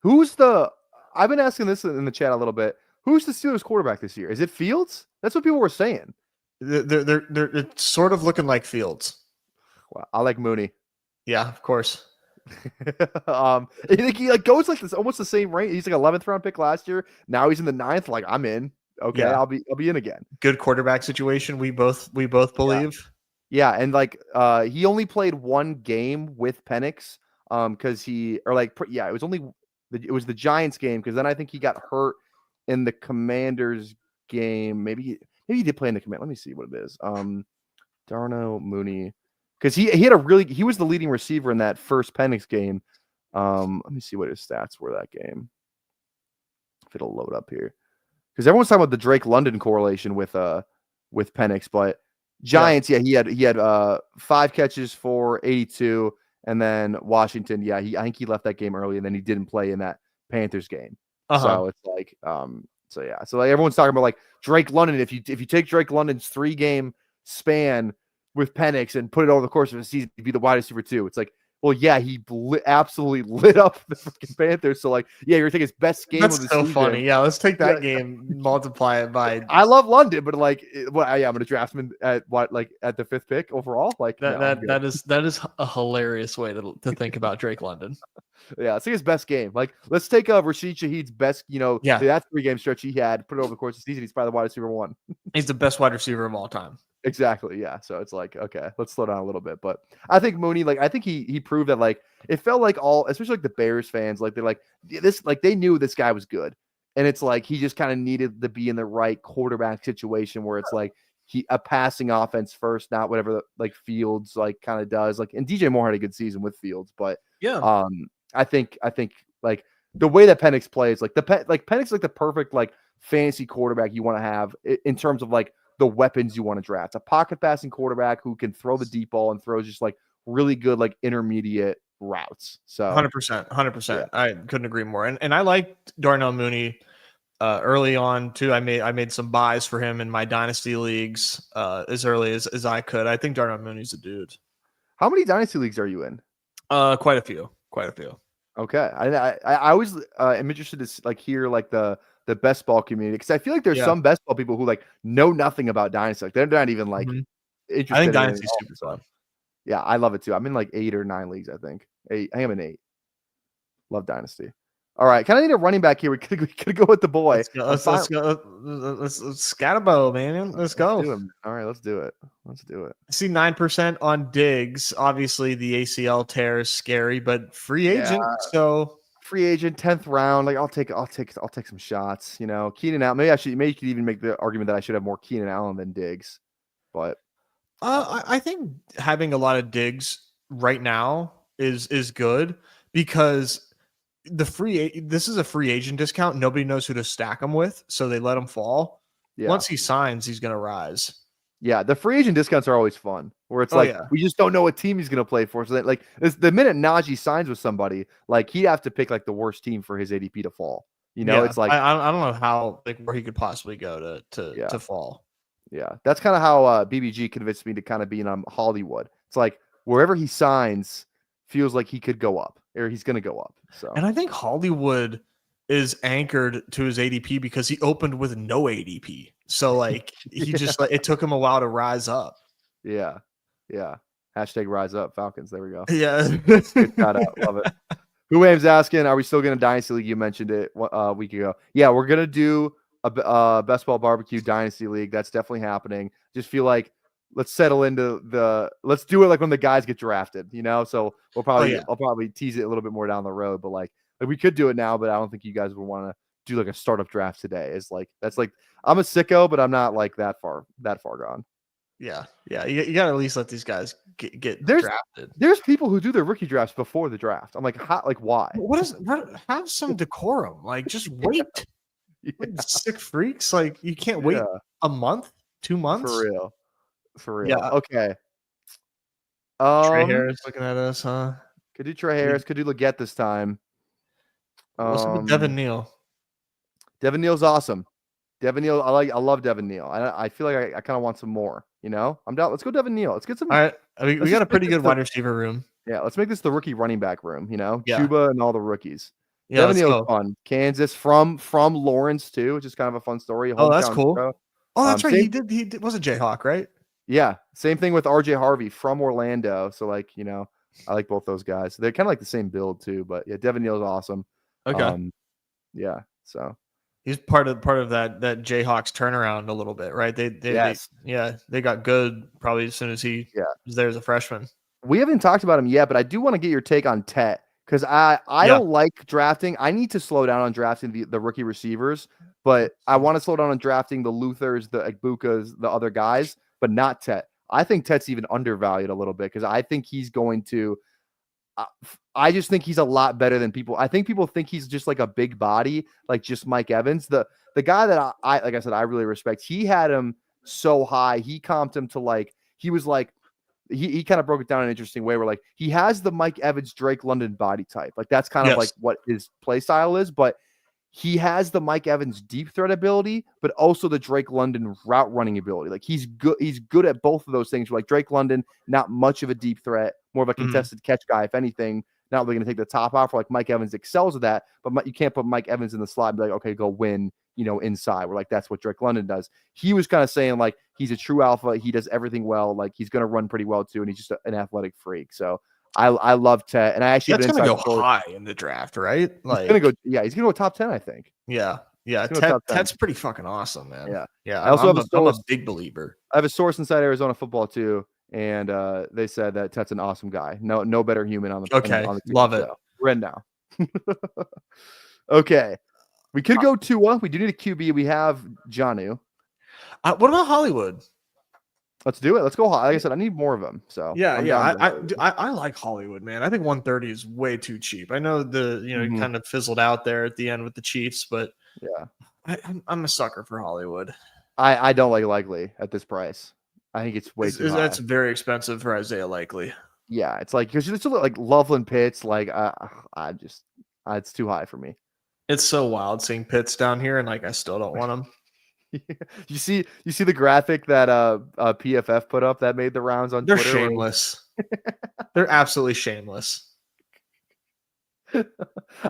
I've been asking this in the chat a little bit. Who's the Steelers quarterback this year? Is it Fields? That's what people were saying. They're sort of looking like Fields. Wow, I like Mooney. Yeah, of course. I think he like goes like this almost the same range. He's like 11th round pick last year. Now he's in the 9th. Like I'm in. Okay, yeah. I'll be in again. Good quarterback situation. We both believe. Yeah, and like he only played one game with Penix because it was the Giants game because then I think he got hurt in the Commanders game. Maybe he did play in the Command. Let me see what it is. Darno Mooney. Because he was the leading receiver in that first Penix game. Let me see what his stats were that game. If it'll load up here. Because everyone's talking about the Drake London correlation with Penix, but Giants, he had 5 catches for 82, and then Washington, I think he left that game early, and then he didn't play in that Panthers game. So it's like, so like everyone's talking about like Drake London. If you take Drake London's 3-game span with Penix and put it over the course of a season to be the wide receiver 2. It's like, well, yeah, he absolutely lit up the freaking Panthers. So like, yeah, you're taking his best game of the season. That's so funny. Yeah, let's take that game, multiply it by. I love London, but like, I'm going to draft him at the 5th pick overall. Like that is a hilarious way to think about Drake London. Yeah, let's take his best game. Like, let's take Rashid Shaheed's best. That 3-game stretch he had, put it over the course of the season. He's probably the wide receiver 1. He's the best wide receiver of all time. Exactly. Yeah. So it's like, okay, let's slow down a little bit. But I think Mooney, like, I think he proved that, like, it felt like all, especially like the Bears fans, like they're like this, like they knew this guy was good. And it's like he just kind of needed to be in the right quarterback situation where it's like a passing offense first, not whatever like Fields like kind of does. Like, and DJ Moore had a good season with Fields, but Yeah. I think like the way that Penix plays, like Penix is like the perfect like fantasy quarterback you want to have in terms of like the weapons you want to draft. A pocket passing quarterback who can throw the deep ball and throws just like really good like intermediate routes. So 100%, 100%. yeah. I couldn't agree more. And I liked Darnell Mooney early on too. I made some buys for him in my dynasty leagues as early as I could. I think Darnell Mooney's a dude. How many dynasty leagues are you in? Quite a few. Okay. I always am interested to like hear like the best ball community, because I feel like there's some best ball people who like know nothing about dynasty. Like they're not even like interested. I think in dynasty's super fun. Yeah, I love it too. I'm in like 8 or 9 leagues, I think. 8. I am in 8. Love dynasty. All right, kind of need a running back here. We could go with the boy. Let's go. Let's Scatabo, man. Let's go. All right, let's do it. I see 9% on Diggs. Obviously, the ACL tear is scary, but free agent. So free agent, 10th round. Like I'll take some shots. You know, Keenan Allen. Maybe you could even make the argument that I should have more Keenan Allen than Diggs. But I think having a lot of Diggs right now is good, because this is a free agent discount. Nobody knows who to stack him with, so they let him fall. Yeah. Once he signs, he's going to rise. Yeah, the free agent discounts are always fun, where it's we just don't know what team he's going to play for. So that like the minute Najee signs with somebody, like he'd have to pick like the worst team for his ADP to fall. You know, it's like I don't know how like where he could possibly go to fall. Yeah, that's kind of how BBG convinced me to kind of be in Hollywood. It's like wherever he signs feels like he could go up, or he's going to go up. So, and I think Hollywood is anchored to his ADP because he opened with no ADP. So like he just like it took him a while to rise up. Yeah. Hashtag rise up Falcons. There we go. Yeah. Good shout out. Love it. Who Aim's asking, are we still going to Dynasty League? You mentioned it a week ago. Yeah, we're going to do a Best Ball Barbecue Dynasty League. That's definitely happening. Just feel like let's settle into let's do it like when the guys get drafted, you know? So we'll probably, I'll probably tease it a little bit more down the road, but like we could do it now, but I don't think you guys would want to do like a startup draft today. It's like, that's like, I'm a sicko, but I'm not like that far gone. Yeah. You got to at least let these guys get drafted. There's people who do their rookie drafts before the draft. I'm like, why? Have some decorum. Like, just wait. Like, sick freaks. Like, you can't wait a month, 2 months. For real. Yeah. Okay. Trey Harris looking at us, huh? Could do Trey Harris. Could do Leggett this time. What's up with Devin Neal? Devin Neal's awesome. Devin Neal, I love Devin Neal. I feel like I kind of want some more. You know, I'm down. Let's go Devin Neal. Let's get some. All right, we got a pretty good wide receiver room. Yeah, let's make this the rookie running back room. You know, yeah. Chuba and all the rookies. Yeah, Devin Neal's fun. Kansas from Lawrence too, which is kind of a fun story. Oh, that's cool. Show. Oh, that's right. He did. Was a Jayhawk, right? Yeah. Same thing with RJ Harvey from Orlando. So like, you know, I like both those guys. They're kind of like the same build too. But yeah, Devin Neal's awesome. Okay. Yeah. So he's part of that Jayhawks turnaround a little bit, right? They got good probably as soon as he was there as a freshman. We haven't talked about him yet, but I do want to get your take on Tet, because I don't like drafting. I need to slow down on drafting the rookie receivers, but I want to slow down on drafting the Luthers, the Igbukas, the other guys, but not Tet. I think Tet's even undervalued a little bit, because I think he's going to I just think he's a lot better than people. I think people think he's just like a big body, like just Mike Evans. The guy that I like I said, I really respect. He had him so high. He comped him to like, he was like, he kind of broke it down in an interesting way where like he has the Mike Evans, Drake London body type. Like that's kind of like what his play style is, but he has the Mike Evans deep threat ability, but also the Drake London route running ability. Like he's good at both of those things. Like Drake London, not much of a deep threat, more of a contested catch guy. If anything, not really going to take the top off. Like Mike Evans excels at that, but you can't put Mike Evans in the slot and be like, okay, go win, you know, inside. We're like, that's what Drake London does. He was kind of saying like, he's a true alpha. He does everything well. Like he's going to run pretty well too. And he's just an athletic freak. So I love Tet, and I actually that's going to go high in the draft, right? Like he's going to go, he's going to go top 10, I think. Yeah, Yeah. It's gonna top 10. Ted's pretty fucking awesome, man. Yeah. Yeah. I also have a I'm a source. big believer. I have a source inside Arizona football too, and they said that Ted's an awesome guy. No better human on the Okay. on the team. Love it. So we're in now. Okay. We could go Tua. We do need a QB. We have Jonnu. What about Hollywood? Let's do it. Let's go. Like I said, I need more of them. So Yeah, I'm yeah. down to I like Hollywood, man. I think 130 is way too cheap. I know it kind of fizzled out there at the end with the Chiefs, but yeah, I'm a sucker for Hollywood. I don't like Likely at this price. I think it's way too high. That's very expensive for Isaiah Likely. Yeah, it's like because it's like Loveland Pitts. Like it's too high for me. It's so wild seeing Pitts down here, and like I still don't want him. You see the graphic that PFF put up that made the rounds on They're Twitter? shameless. They're absolutely shameless.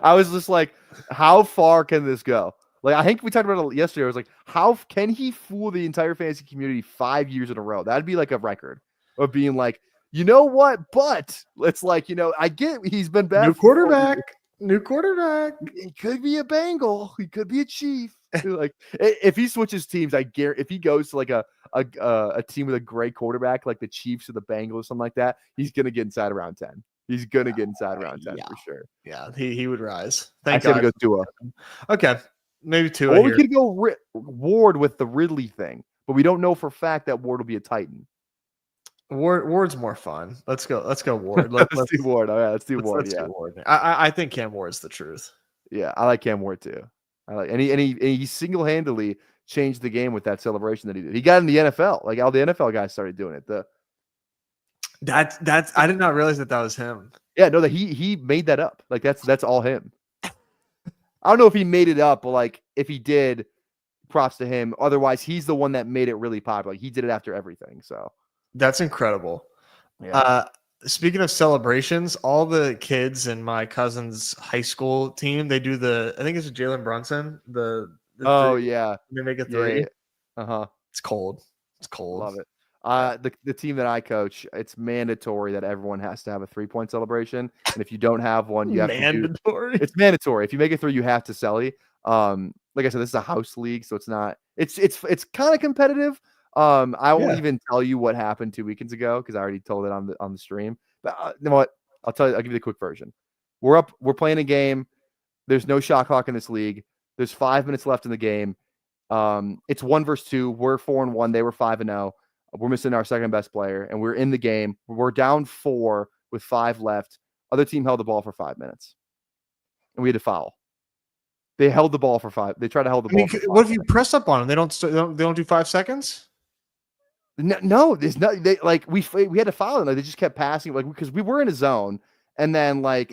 I was just like, how far can this go? Like, I think we talked about it yesterday. I was like, how can he fool the entire fantasy community 5 years in a row? That'd be like a record of being like, you know what? But it's like, I get he's been bad. New quarterback. He could be a Bengal. He could be a Chief. Like, if he switches teams, I guarantee if he goes to like a team with a great quarterback, like the Chiefs or the Bengals or something like that, he's gonna get inside around 10. He's gonna get inside around 10 for sure. Yeah, he would rise. Thank God. I said to go Tua. Okay, maybe Tua. Or we could go Ward with the Ridley thing, but we don't know for a fact that Ward will be a Titan. Ward's more fun. Let's go Ward. Let's do Ward. All right, let's do Ward. Let's do Ward. I think Cam Ward's the truth. Yeah, I like Cam Ward too. I like and he single-handedly changed the game with that celebration that he did. He got in the NFL. Like all the NFL guys started doing it. That's I did not realize that was him. Yeah, no, that he made that up. Like that's all him. I don't know if he made it up, but like if he did, props to him. Otherwise, he's the one that made it really popular. Like, he did it after everything. So that's incredible. Yeah. Speaking of celebrations, all the kids in my cousin's high school team, they do I think it's Jalen Brunson. The yeah, they make a three. Yeah. It's cold. Love it. The team that I coach, it's mandatory that everyone has to have a 3-point celebration, and if you don't have one, you have mandatory. It's mandatory. If you make it through, you have to celly. Like I said, this is a house league, so it's not. It's kind of competitive. I won't even tell you what happened 2 weekends ago because I already told it on the stream. But you know what? I'll tell you. I'll give you the quick version. We're playing a game. There's no shot clock in this league. There's 5 minutes left in the game. It's 1 versus 2. We're 4-1. They were 5-0. We're missing our second best player, and we're in the game. We're down 4 with 5 left. Other team held the ball for 5 minutes, and we had to foul. They held the ball for 5. They tried to hold the ball. What if you press up on them? They don't do 5 seconds. No, there's no. They we had to foul them. Like, they just kept passing, like because we were in a zone, and then like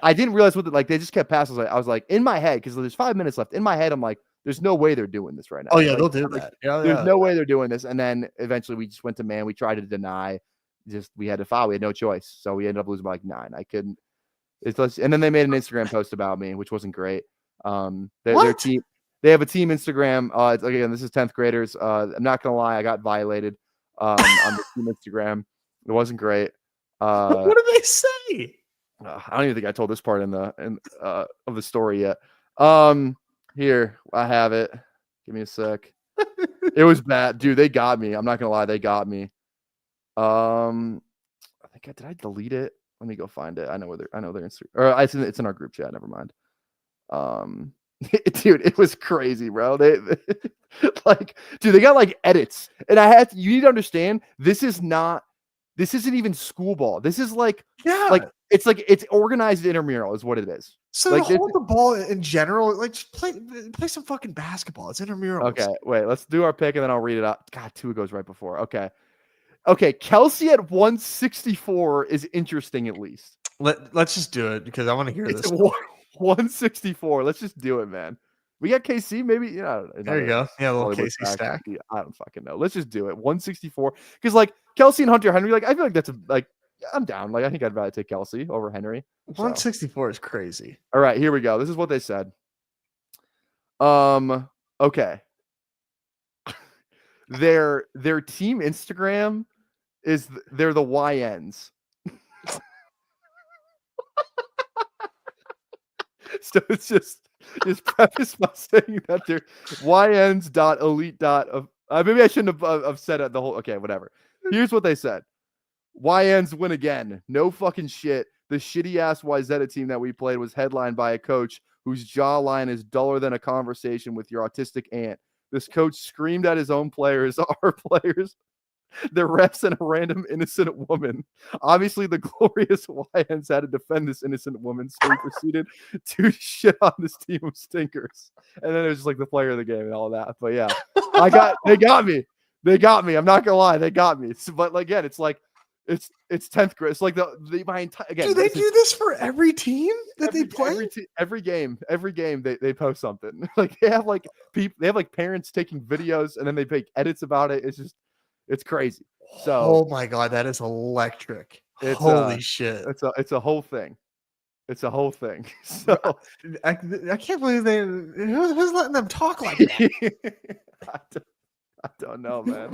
I didn't realize what they just kept passing. I was like in my head because there's 5 minutes left. In my head, I'm like, there's no way they're doing this right now. Oh yeah, like, they'll do that. There's no way they're doing this. And then eventually we just went to man. We tried to deny. We had to foul. We had no choice, so we ended up losing by like 9. I couldn't. And then they made an Instagram post about me, which wasn't great. Their team. They have a team Instagram. Again, this is 10th graders. I'm not gonna lie, I got violated on the team Instagram. It wasn't great. What did they say? I don't even think I told this part of the story yet. Here I have it. Give me a sec. It was bad, dude. They got me. I'm not gonna lie, they got me. I think did I delete it? Let me go find it. I know their Instagram. Or it's in our group chat. Never mind. Dude, it was crazy, bro. They they got like edits, and you need to understand this isn't even school ball. This is it's organized intramural is what it is. So like, hold the ball in general, like just play some fucking basketball. It's intramural. Okay, wait, let's do our pick and then I'll read it out. God, 2 goes right before. Okay, Kelsey at 164 is interesting at least. Let's just do it because I want to hear this. 164. Let's just do it, man. We got KC, maybe. There you go. Yeah, a little KC stack. Yeah, I don't fucking know. Let's just do it. 164. Because like Kelsey and Hunter Henry, like I feel like that's I'm down. Like I think I'd rather take Kelsey over Henry. 164 is crazy. All right, here we go. This is what they said. Okay. Their team Instagram is they're the YNs. So it's just just preface by saying that they're YNs.elite. Maybe I shouldn't have said it the whole. Okay, whatever. Here's what they said: YNs win again. No fucking shit. The shitty ass YZ team that we played was headlined by a coach whose jawline is duller than a conversation with your autistic aunt. This coach screamed at his own players, our players, the refs, and a random innocent woman. Obviously, the glorious YNs had to defend this innocent woman, so he proceeded to shit on this team of stinkers. And then it was just like the player of the game and all that. But yeah, they got me. They got me. I'm not gonna lie, they got me. But again, it's like it's 10th grade. It's like my entire again. Do they do this for every team that they play? Every game they post something. Like they have like people, they have like parents taking videos and then they make edits about it. It's crazy. So oh my god, that is electric. Holy shit. It's a whole thing. It's a whole thing. So I can't believe who's letting them talk like that. I don't know, man.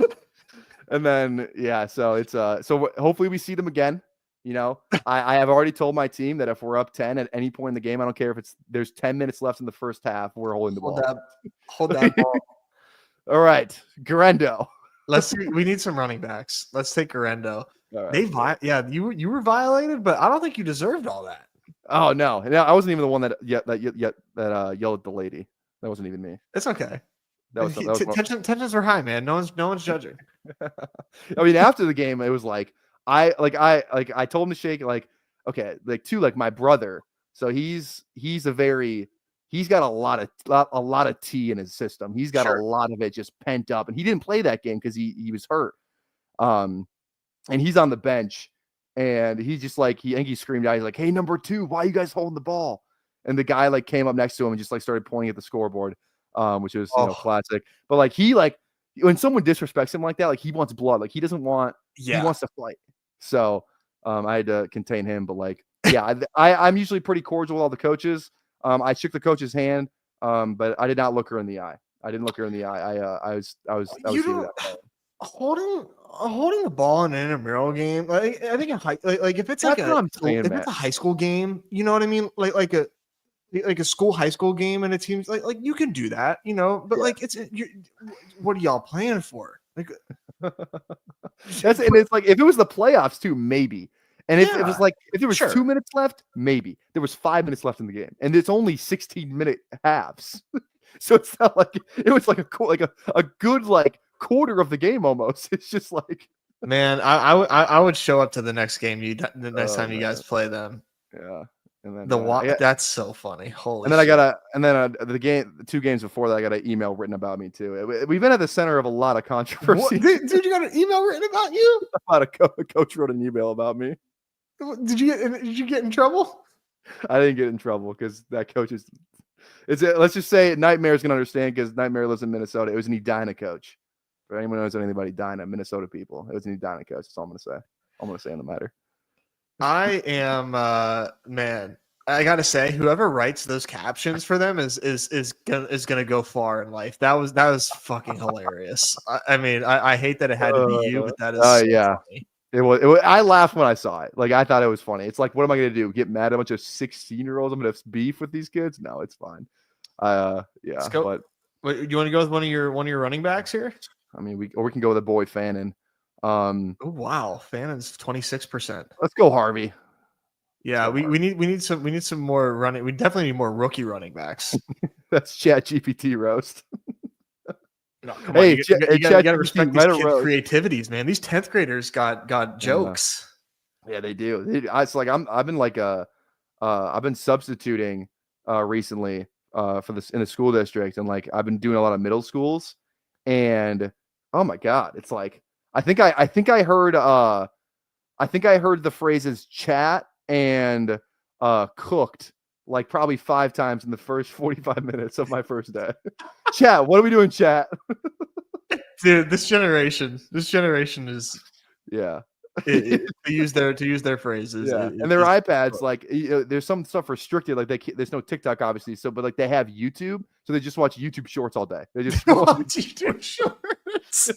And then yeah, so it's so hopefully we see them again. You know, I have already told my team that if we're up 10 at any point in the game, I don't care if there's 10 minutes left in the first half, we're holding the ball. Hold that ball. All right, Garendo. Let's see. We need some running backs. Let's take Garendo. Right. You were violated, but I don't think you deserved all that. Oh no, I wasn't even the one that yelled at the lady. That wasn't even me. It's okay. That was tensions are high, man. No one's judging. I mean, after the game, it was like I told him to shake okay, my brother. So he's got a lot of tea in his system. He's got a lot of it just pent up, and he didn't play that game because he was hurt. And he's on the bench, and he's just like I think he screamed out. He's like, "Hey, number 2, why are you guys holding the ball?" And the guy came up next to him and just started pointing at the scoreboard, which was classic. But when someone disrespects him like that, he wants blood. He doesn't want. He wants to fight. So I had to contain him. But I'm usually pretty cordial with all the coaches. I shook the coach's hand, but I did not look her in the eye. I didn't look her in the eye. I was holding the ball in an intramural game. I think if it's if it's a high school game, you know what I mean? Like a school high school game, and it seems like you can do that, you know. But what are y'all playing for? And it's like if it was the playoffs too, maybe. And if it was if there was 2 minutes left, maybe. There was 5 minutes left in the game, and it's only 16-minute halves. So it's not like it was a good quarter of the game almost. It's just man, I would show up to the next game the next time you guys play them. Yeah. And then that's so funny. Holy. And then the 2 games before that, I got an email written about me too. We've been at the center of a lot of controversy. Dude, you got an email written about you? A coach wrote an email about me. Did you get in trouble? I didn't get in trouble because that coach is. Let's just say Nightmare's gonna understand because Nightmare lives in Minnesota. It was an Edina coach. For anyone who knows anything about Edina, Minnesota people, it was an Edina coach. That's all I'm gonna say. I'm gonna say in the matter. I am man. I gotta say, whoever writes those captions for them is gonna go far in life. That was fucking hilarious. I mean, I hate that it had to be you, but that is funny. It was. I laughed when I saw it. I thought it was funny. It's what am I gonna do? Get mad at a bunch of 16-year-olds? I'm gonna have beef with these kids? No, it's fine. Yeah. Let's go. But you want to go with one of your running backs here? I mean, we can go with a boy Fannin. Oh wow, Fannon's 26%. Let's go Harvey. Yeah, we need some more running. We definitely need more rookie running backs. That's Chat GPT roast. No, come on. You gotta respect these kids' creativities, man. These 10th graders got jokes. Yeah, they do. It's I've been substituting recently for this in the school district, and I've been doing a lot of middle schools, and oh my god, it's I think I heard the phrases chat and cooked probably 5 times in the first 45 minutes of my first day. Chat, what are we doing, chat? Dude, this generation is to use their phrases. Yeah. And their iPads, there's some stuff restricted. There's no TikTok, obviously. So, but they have YouTube, so they just watch YouTube Shorts all day. They just watch YouTube Shorts.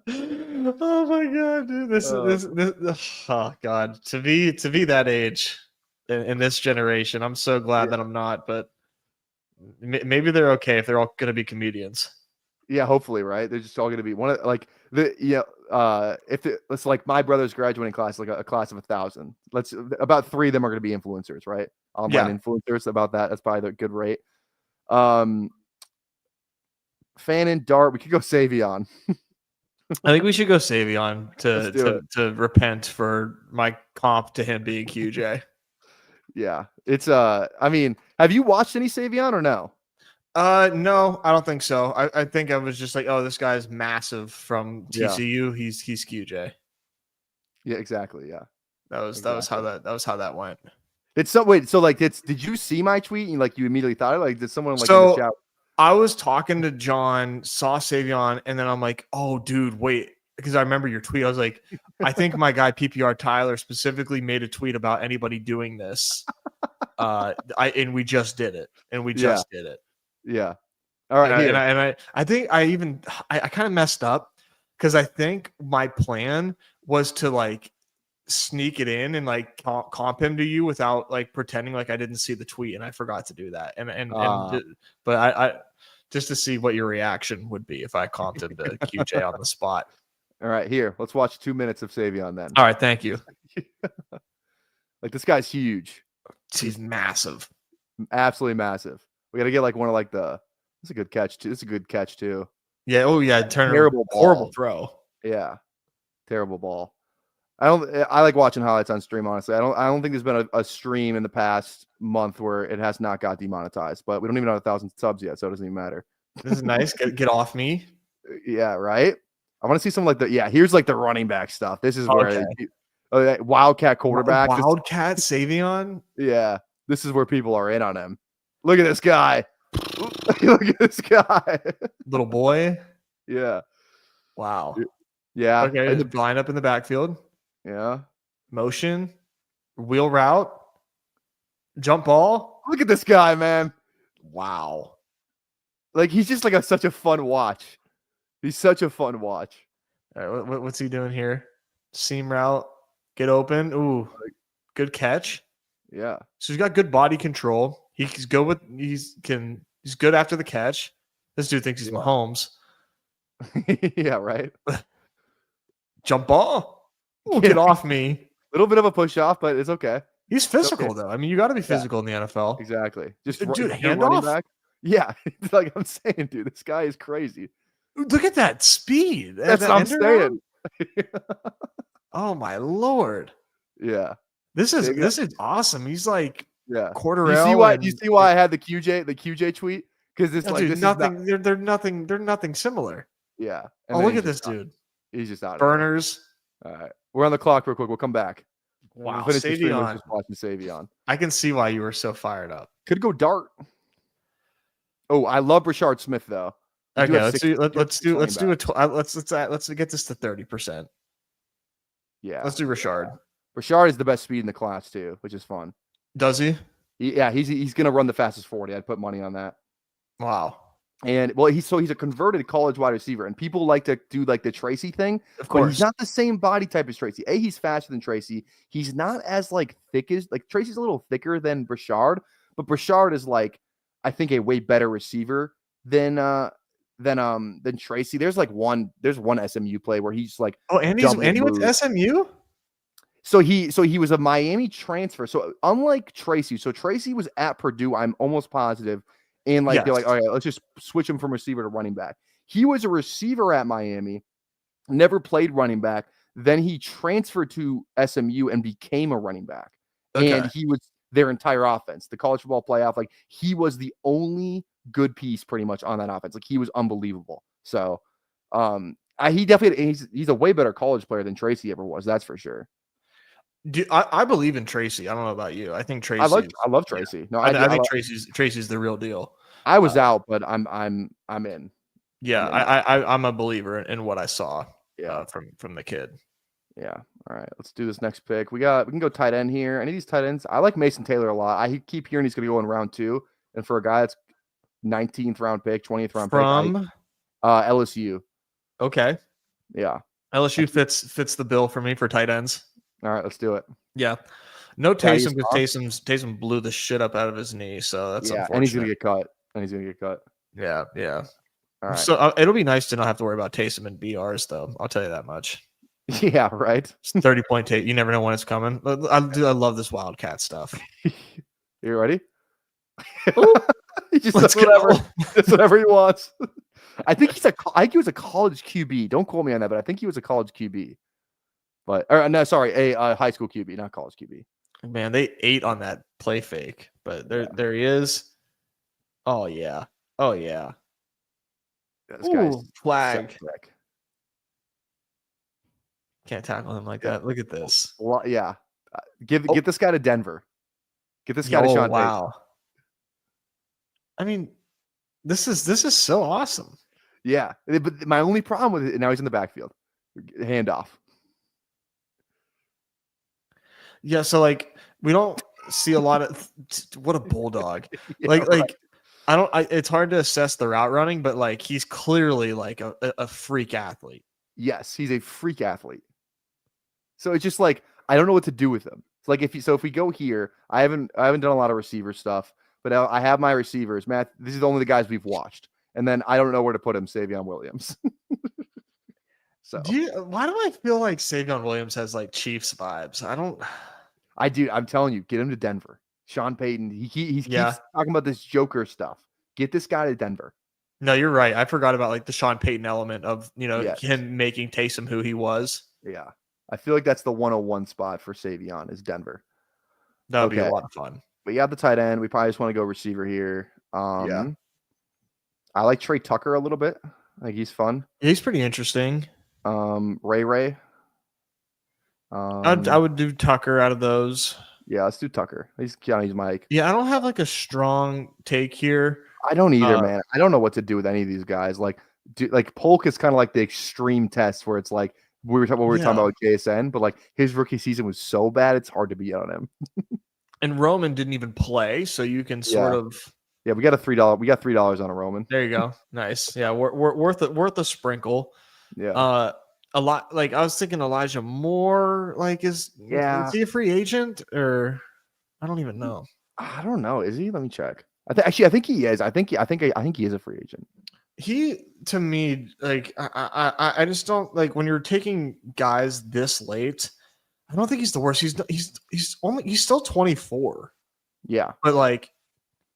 Oh my god, dude! This oh god, to be that age, in this generation. I'm so glad that I'm not, but maybe they're okay if they're all going to be comedians. Yeah, hopefully, right? They're just all going to be one of like it's like my brother's graduating class, like a class of 1,000. About 3 of them are going to be influencers, right? Online influencers. About that, that's probably the good rate. Fan and Dart, we could go Savion. I think we should go Savion to repent for my comp to him being QJ. Yeah, it's I mean, have you watched any Savion or no? No, I don't think so. I think I was just like, oh, this guy's massive from TCU. Yeah. He's QJ. Yeah, exactly. Yeah, that was how that went. It's so wait. So like, did you see my tweet and like you immediately thought like did someone like so in the chat? I was talking to John, saw Savion, and then I'm like, oh, dude, wait. Because I remember your tweet. I was like, I think my guy PPR Tyler specifically made a tweet about anybody doing this. And we just did it. Yeah. All right. I think I kind of messed up because I think my plan was to like sneak it in and like comp him to you without like pretending like I didn't see the tweet, and I forgot to do that. But I just to see what your reaction would be if I comped him to QJ on the spot. All right, here. Let's watch 2 minutes of Savion then. All right, thank you. Like this guy's huge. He's massive. Absolutely massive. We got to get like one of like it's a good catch too. It's a good catch too. Yeah. Oh yeah. Horrible throw. Yeah. Terrible ball. I like watching highlights on stream, honestly. I don't think there's been a stream in the past month where it has not got demonetized, but we don't even have 1,000 subs yet, so it doesn't even matter. This is nice. Get off me. Yeah, right. I want to see some like here's like the running back stuff. This is where Wildcat quarterback. Wildcat Savion. Yeah. This is where people are in on him. Look at this guy. Look at this guy. Little boy. Yeah. Wow. Yeah. Okay. Line up in the backfield. Yeah. Motion. Wheel route. Jump ball. Look at this guy, man. Wow. Like he's just like such a fun watch. He's such a fun watch. All right. What's he doing here? Seam route. Get open. Ooh. Good catch. Yeah. So he's got good body control. He's good after the catch. This dude thinks he's Mahomes. Yeah, right. Jump ball. Ooh, get off me. A little bit of a push off, but it's okay. He's physical though. I mean, you got to be physical in the NFL. Exactly. Just dude, handoff. Back. Yeah, like I'm saying, dude, this guy is crazy. Look at that speed. That's what I'm saying. Oh my Lord. Yeah. This is awesome. He's like quarter. You see why I had the QJ tweet? Because it's like dude, nothing. They're nothing similar. Yeah. Oh, look at this dude. He's just out. Burners. All right, we're on the clock real quick. We'll come back. Wow, Savion. Just watching Savion. I can see why you were so fired up. Could go Dart. Oh, I love Rashard Smith though. Okay, let's get this to 30%. Yeah, let's do Rashard. Rashard is the best speed in the class too, which is fun. Does he? Yeah, he's gonna run the fastest 40. I'd put money on that. Wow. And well, he's a converted college wide receiver, and people like to do like the Tracy thing. Of course, but he's not the same body type as Tracy. He's faster than Tracy. He's not as like thick as like Tracy's a little thicker than Brashard, but Brashard is like I think a way better receiver than Tracy. There's one SMU play where he's like Andy went to SMU. So he was a Miami transfer. So unlike Tracy, so Tracy was at Purdue. I'm almost positive. And they're like, all right, let's just switch him from receiver to running back. He was a receiver at Miami, never played running back. Then he transferred to SMU and became a running back. Okay. And he was their entire offense, the college football playoff. Like he was the only good piece pretty much on that offense. Like he was unbelievable. So he definitely he's a way better college player than Tracy ever was. That's for sure. I believe in Tracy. I don't know about you. I think Tracy. I love Tracy. Yeah. No, I think Tracy's the real deal. I was out, but I'm in. Yeah, I'm a believer in what I saw. Yeah, from the kid. Yeah. All right, let's do this next pick. We can go tight end here. Any of these tight ends? I like Mason Taylor a lot. I keep hearing he's going to go in round 2, and for a guy that's 19th round pick, 20th round pick, LSU. Okay. Yeah. LSU fits the bill for me for tight ends. All right, let's do it. Yeah. No Taysom he's because Taysom blew the shit up out of his knee, so that's and unfortunate. he's gonna get cut. And he's gonna get cut. Yeah. All right. So it'll be nice to not have to worry about Taysom and BRs, though. I'll tell you that much. Yeah, right. 30-point take. You never know when it's coming. I love this Wildcat stuff. You ready? He just Let's does whatever. go. Does whatever he wants. I think he was a college QB. Don't quote me on that, but I think he was a college QB. A high school QB, not college QB. Man, they ate on that play fake, but there he is. Oh yeah. This guy's flag. sick. Can't tackle him like that. Look at this. Well, yeah. Get this guy to Denver. Get this guy to Sean. Wow. I mean, this is so awesome. Yeah, but my only problem with it now, he's in the backfield. Handoff. Yeah, so like we don't see a lot of what a bulldog. Yeah, like it's hard to assess the route running, but like he's clearly like a freak athlete. Yes, he's a freak athlete. So it's just like I don't know what to do with him. It's like if we go here, I haven't done a lot of receiver stuff, but I have my receivers. Matt, this is only the guys we've watched, and then I don't know where to put him. Savion Williams. So why do I feel like Savion Williams has like Chiefs vibes? I do. I'm telling you, get him to Denver. Sean Payton. He keeps talking about this Joker stuff. Get this guy to Denver. No, you're right. I forgot about like the Sean Payton element of him making Taysom who he was. Yeah. I feel like that's the 101 spot for Savion is Denver. That would be a lot of fun. But you have the tight end. We probably just want to go receiver here. I like Trey Tucker a little bit. I think he's fun. He's pretty interesting. Ray. I would do Tucker out of those. Yeah, let's do Tucker. He's Mike. Yeah, I don't have like a strong take here. I don't either, man. I don't know what to do with any of these guys. Like Polk is kind of like the extreme test where it's like we were talking about with JSN, but like his rookie season was so bad, it's hard to beat on him. And Roman didn't even play, so you can sort of. Yeah, we got $3. We got $3 on a Roman. There you go. Nice. Yeah, worth a sprinkle. Yeah. A lot. Like I was thinking, Elijah Moore. Like is he a free agent or I don't even know. I don't know. Is he? Let me check. I think he is. I think he is a free agent. He to me like I just don't like when you're taking guys this late. I don't think he's the worst. He's still 24. Yeah, but like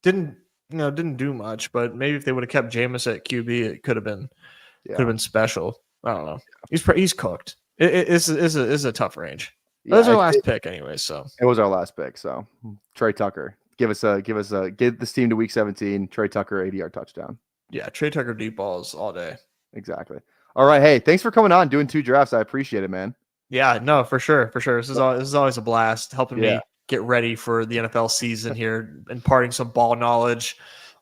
didn't do much. But maybe if they would have kept Jameis at QB, it could have been special. I don't know. He's cooked. It is a tough range. Yeah, that was our last pick anyway. So it was our last pick. So Trey Tucker, get this team to week 17. Trey Tucker 80-yard touchdown. Yeah, Trey Tucker deep balls all day. Exactly. All right. Hey, thanks for coming on, doing 2 drafts. I appreciate it, man. Yeah, no, for sure. This is always a blast, helping me get ready for the NFL season here, imparting some ball knowledge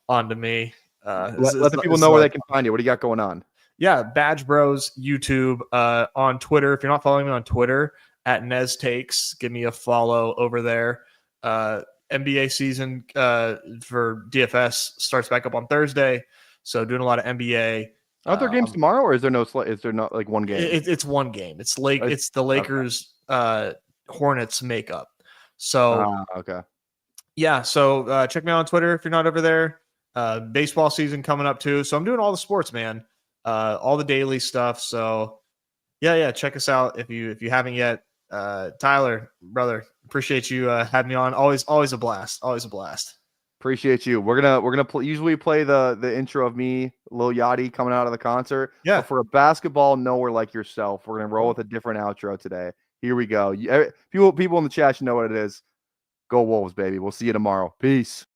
onto me. Let the people know where they can find you. What do you got going on? Yeah, Badge Bros YouTube, on Twitter. If you're not following me on Twitter, at Nez Takes, give me a follow over there. NBA season for DFS starts back up on Thursday, so doing a lot of NBA. Are there games tomorrow, or is there not like one game? It's one game. It's the Lakers Hornets makeup. So okay. Yeah, so check me out on Twitter if you're not over there. Baseball season coming up too. So I'm doing all the sports, man. All the daily stuff. So yeah, check us out if you haven't yet. Tyler, brother, appreciate you having me on. Always a blast. Appreciate you. We're gonna usually play the intro of me, Lil Yachty, coming out of the concert. Yeah. But for a basketball nowhere like yourself, we're gonna roll with a different outro today. Here we go. People in the chat should know what it is. Go Wolves, baby. We'll see you tomorrow. Peace.